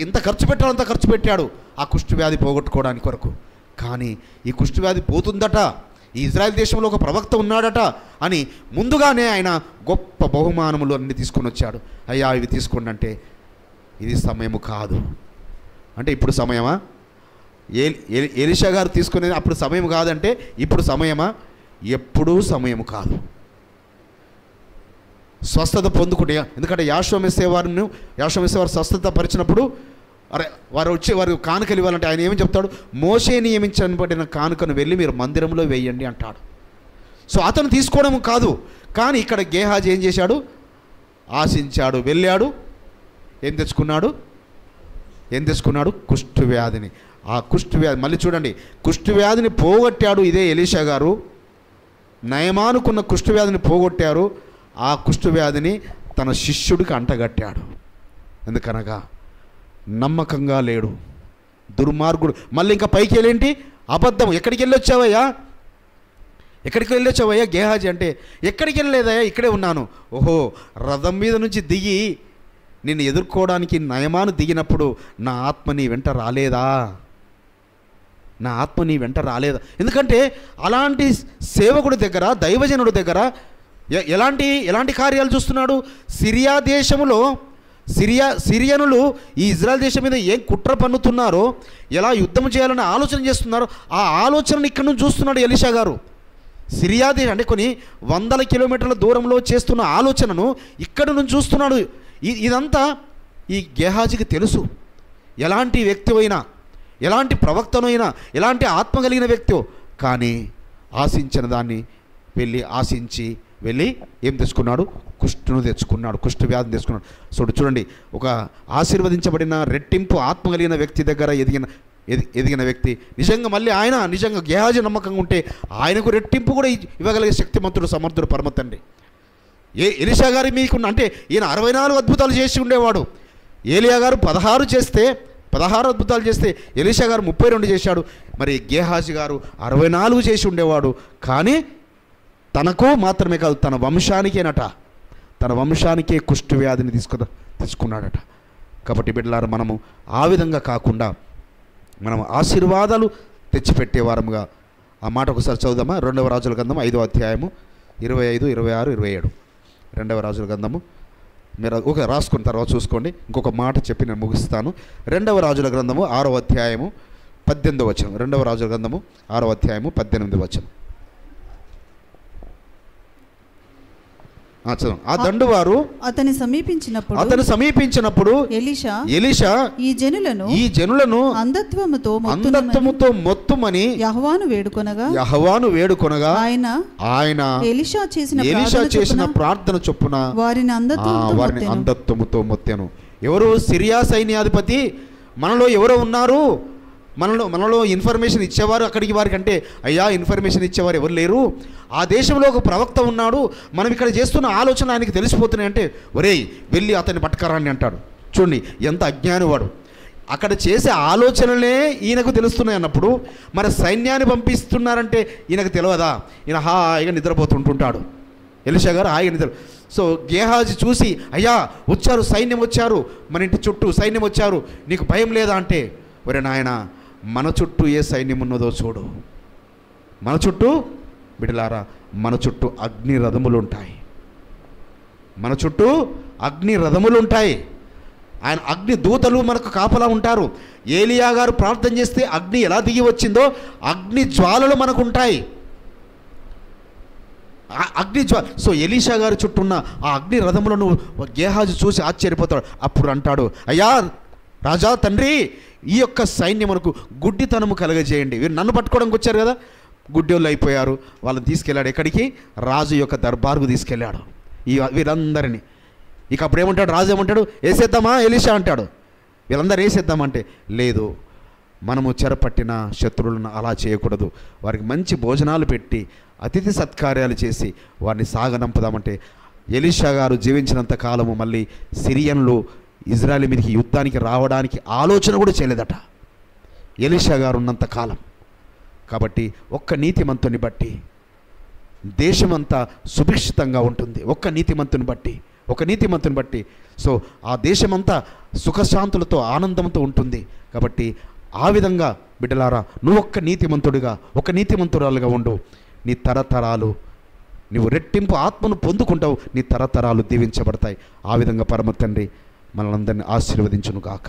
ఎంత ఖర్చు పెట్టాలో అంత ఖర్చు పెట్టాడు ఆ కుష్ఠవ్యాధి పోగొట్టుకోవడానికి కొరకు. కానీ ఈ కుష్ఠవ్యాధి పోతుందట, ఈ ఇజ్రాయెల్ దేశంలో ఒక ప్రవక్త ఉన్నాడట అని ముందుగానే ఆయన గొప్ప బహుమానములు అన్నీ తీసుకొని వచ్చాడు. అయ్యా ఇవి తీసుకోండి అంటే, ఇది సమయము కాదు అంటే ఇప్పుడు సమయమా? ఎలీషా గారు తీసుకునేది అప్పుడు సమయం కాదంటే ఇప్పుడు సమయమా? ఎప్పుడూ సమయం కాదు. స్వస్థత పొందుకుంటే, ఎందుకంటే యాషోమెస్సేవారు స్వస్థత పరిచినప్పుడు వారు కానుకలు ఇవ్వాలంటే ఆయన ఏమని చెప్తాడు? మోషే నియమించబడిన కానుకను వెళ్ళి మీరు మందిరంలో వేయండి అంటాడు. సో అతను తీసుకోవడం కాదు. కానీ ఇక్కడ గేహాజీ ఏం చేశాడు? ఆశించాడు, వెళ్ళాడు. ఏం తెచ్చుకున్నాడు? కుష్ఠవ్యాధిని. ఆ కుష్ఠవ్యాధి మళ్ళీ చూడండి, కుష్ఠవ్యాధిని పోగొట్టాడు ఇదే ఎలీషా గారు. నయమానుకున్న కుష్ఠవ్యాధిని పోగొట్టారు. ఆ కుష్ఠవ్యాధిని తన శిష్యుడికి అంటగట్టాడు. ఎందుకనగా నమ్మకంగా లేడు, దుర్మార్గుడు. మళ్ళీ ఇంకా పైకి వెళ్ళేంటి? అబద్ధం. ఎక్కడికి వెళ్ళొచ్చావయ్యా గేహాజీ అంటే, ఎక్కడికి వెళ్ళలేదయ్యా, ఇక్కడే ఉన్నాను. ఓహో, రథం మీద నుంచి దిగి నిన్ను ఎదుర్కోవడానికి నయమాను దిగినప్పుడు నా ఆత్మ నీ వెంట రాలేదా? ఎందుకంటే అలాంటి సేవకుడి దగ్గర, దైవజనుడి దగ్గర ఎలాంటి కార్యాలు చూస్తున్నాడు? సిరియా దేశంలో సిరియనులు ఈ ఇజ్రాయెల్ దేశం మీద ఏం కుట్ర పన్నుతున్నారో, ఎలా యుద్ధం చేయాలని ఆలోచన చేస్తున్నారో, ఆ ఆలోచనను ఇక్కడ నుంచి చూస్తున్నాడు ఎలీషా గారు. సిరియా దేశం అంటే కొన్ని 100 కిలోమీటర్ల దూరంలో చేస్తున్న ఆలోచనను ఇక్కడ నుంచి చూస్తున్నాడు. ఇదంతా ఈ గేహాజీకి తెలుసు. ఎలాంటి వ్యక్తి అయినా, ఎలాంటి ప్రవక్తనైనా, ఎలాంటి ఆత్మ కలిగిన వ్యక్తి, కానీ ఆశించిన దాన్ని వెళ్ళి ఆశించి వెళ్ళి ఏం తెచ్చుకున్నాడు? కుష్టును తెచ్చుకున్నాడు, కుష్టు వ్యాధిని తెచ్చుకున్నాడు. చూడండి, ఒక ఆశీర్వదించబడిన రెట్టింపు ఆత్మ కలిగిన వ్యక్తి దగ్గర ఎదిగిన వ్యక్తి నిజంగా మళ్ళీ ఆయన నిజంగా గేహాజీ నమ్మకంగా ఉంటే ఆయనకు రెట్టింపు కూడా ఇవ్వగలిగే శక్తిమంతుడు, సమర్థుడు పరమ తండ్రి. ఎలీషా గారి మీకున్న అంటే ఈయన 64 అద్భుతాలు చేసి ఉండేవాడు. ఏలియా గారు 16 అద్భుతాలు చేస్తే ఎలీషా గారు 32 చేశాడు. మరి గేహాజీ గారు 64 చేసి ఉండేవాడు. కానీ తనకు మాత్రమే కాదు, తన వంశానికే కుష్టు వ్యాధిని తీసుకున్నాడట. కాబట్టి బిడ్డలారా, మనము ఆ విధంగా కాకుండా మనం ఆశీర్వాదాలు తెచ్చిపెట్టేవారముగా ఆ మాట ఒకసారి చదువుదామా? 2వ రాజుల గ్రంథము 5వ అధ్యాయము 25, 26, 27. 2వ రాజుల గ్రంథము మీరు ఒక రాసుకున్న తర్వాత చూసుకోండి. ఇంకొక మాట చెప్పి నేను ముగిస్తాను. 2వ రాజుల గ్రంథము 6వ అధ్యాయము 18వ వచనం. 2వ రాజుల గ్రంథము 6వ అధ్యాయము 18వ వచనం. ఆ దండువారు అతని సమీపించినప్పుడు ఎలీషా ఈ జనులను అంధత్వముతో మొత్తుమని యెహోవాను వేడుకొనగా ఆయన ఎలీషా చేసిన ప్రార్థన చొప్పున వారిని అంధత్వముతో మొత్తెను. ఎవరు? సిరియా సైన్యాధిపతి. మనలో ఎవరో ఉన్నారు, మనలో ఇన్ఫర్మేషన్ ఇచ్చేవారు అక్కడికి వారికంటే అయ్యా ఇన్ఫర్మేషన్ ఇచ్చేవారు ఎవరు లేరు. ఆ దేశంలో ఒక ప్రవక్త ఉన్నాడు, మనం ఇక్కడ చేస్తున్న ఆలోచన ఆయనకి తెలిసిపోతున్నాయి అంటే ఒరేయ్ వెళ్ళి అతన్ని పట్టుకరాన్ని అంటాడు. చూడండి ఎంత అజ్ఞాని వాడు. అక్కడ చేసే ఆలోచనలే ఈయనకు తెలుస్తున్నాయి అన్నప్పుడు మరి సైన్యాన్ని పంపిస్తున్నారంటే ఈయనకు తెలియదా? ఈయన హాయిగా నిద్రపోతుంటుంటాడు. ఎలీషా గారు హాయిగా నిద్ర. సో గేహాజీ చూసి అయ్యా వచ్చారు, సైన్యం వచ్చారు, మన ఇంటి చుట్టూ సైన్యం వచ్చారు, నీకు భయం లేదా అంటే ఒరే నాయన మన చుట్టూ ఏ సైన్యం ఉన్నదో చూడు. మన చుట్టూ బిడ్డలారా, మన చుట్టూ అగ్ని రథములు ఉంటాయి. ఆయన అగ్ని దూతలు మనకు కాపలా ఉంటారు. ఏలియా గారు ప్రార్థన చేస్తే అగ్ని ఎలా దిగి వచ్చిందో అగ్ని జ్వాలలు మనకు ఉంటాయి. సో ఎలీషా గారి చుట్టూ ఉన్న ఆ అగ్ని రథములను గేహాజీ చూసి ఆశ్చర్యపోతాడు. అప్పుడు అంటాడు, అయ్యా రాజా తండ్రి, ఈ యొక్క సైన్యమునకు గుడ్డితనము కలగజేయండి. వీరు నన్ను పట్టుకోవడానికి వచ్చారు కదా, గుడ్డోళ్ళు అయిపోయారు. వాళ్ళని తీసుకెళ్ళాడు ఎక్కడికి? రాజు యొక్క దర్బారుకు తీసుకెళ్ళాడు వీరందరినీ. ఇక అప్పుడు ఏమంటాడు రాజు? ఏమంటాడు? వేసేద్దామా ఎలీషా అంటాడు. వీళ్ళందరూ వేసేద్దామంటే లేదు, మనము చెరపట్టిన శత్రువులను అలా చేయకూడదు, వారికి మంచి భోజనాలు పెట్టి అతిథి సత్కార్యాలు చేసి వారిని సాగనంపుదామంటే ఎలీషా గారు జీవించినంత కాలము మళ్ళీ సిరియన్లు ఇజ్రాయెల్ మీదకి యుద్ధానికి రావడానికి ఆలోచన కూడా చేయలేదట ఎలీషా గారు ఉన్నంత కాలం. కాబట్టి ఒక్క నీతిమంతుని బట్టి దేశమంతా సుభిక్షితంగా ఉంటుంది. ఒక్క నీతిమంతుని బట్టి సో ఆ దేశమంతా సుఖశాంతులతో ఆనందంతో ఉంటుంది. కాబట్టి ఆ విధంగా బిడ్డలారా, నువ్వు ఒక్క నీతిమంతురాలుగా ఉండు. నీ తరతరాలు నువ్వు రెట్టింపు ఆత్మను పొందుకుంటావు, నీ తరతరాలు దీవించబడతాయి. ఆ విధంగా పరమ తండ్రి మనల్ని అందరినీ ఆశీర్వదించును గాక.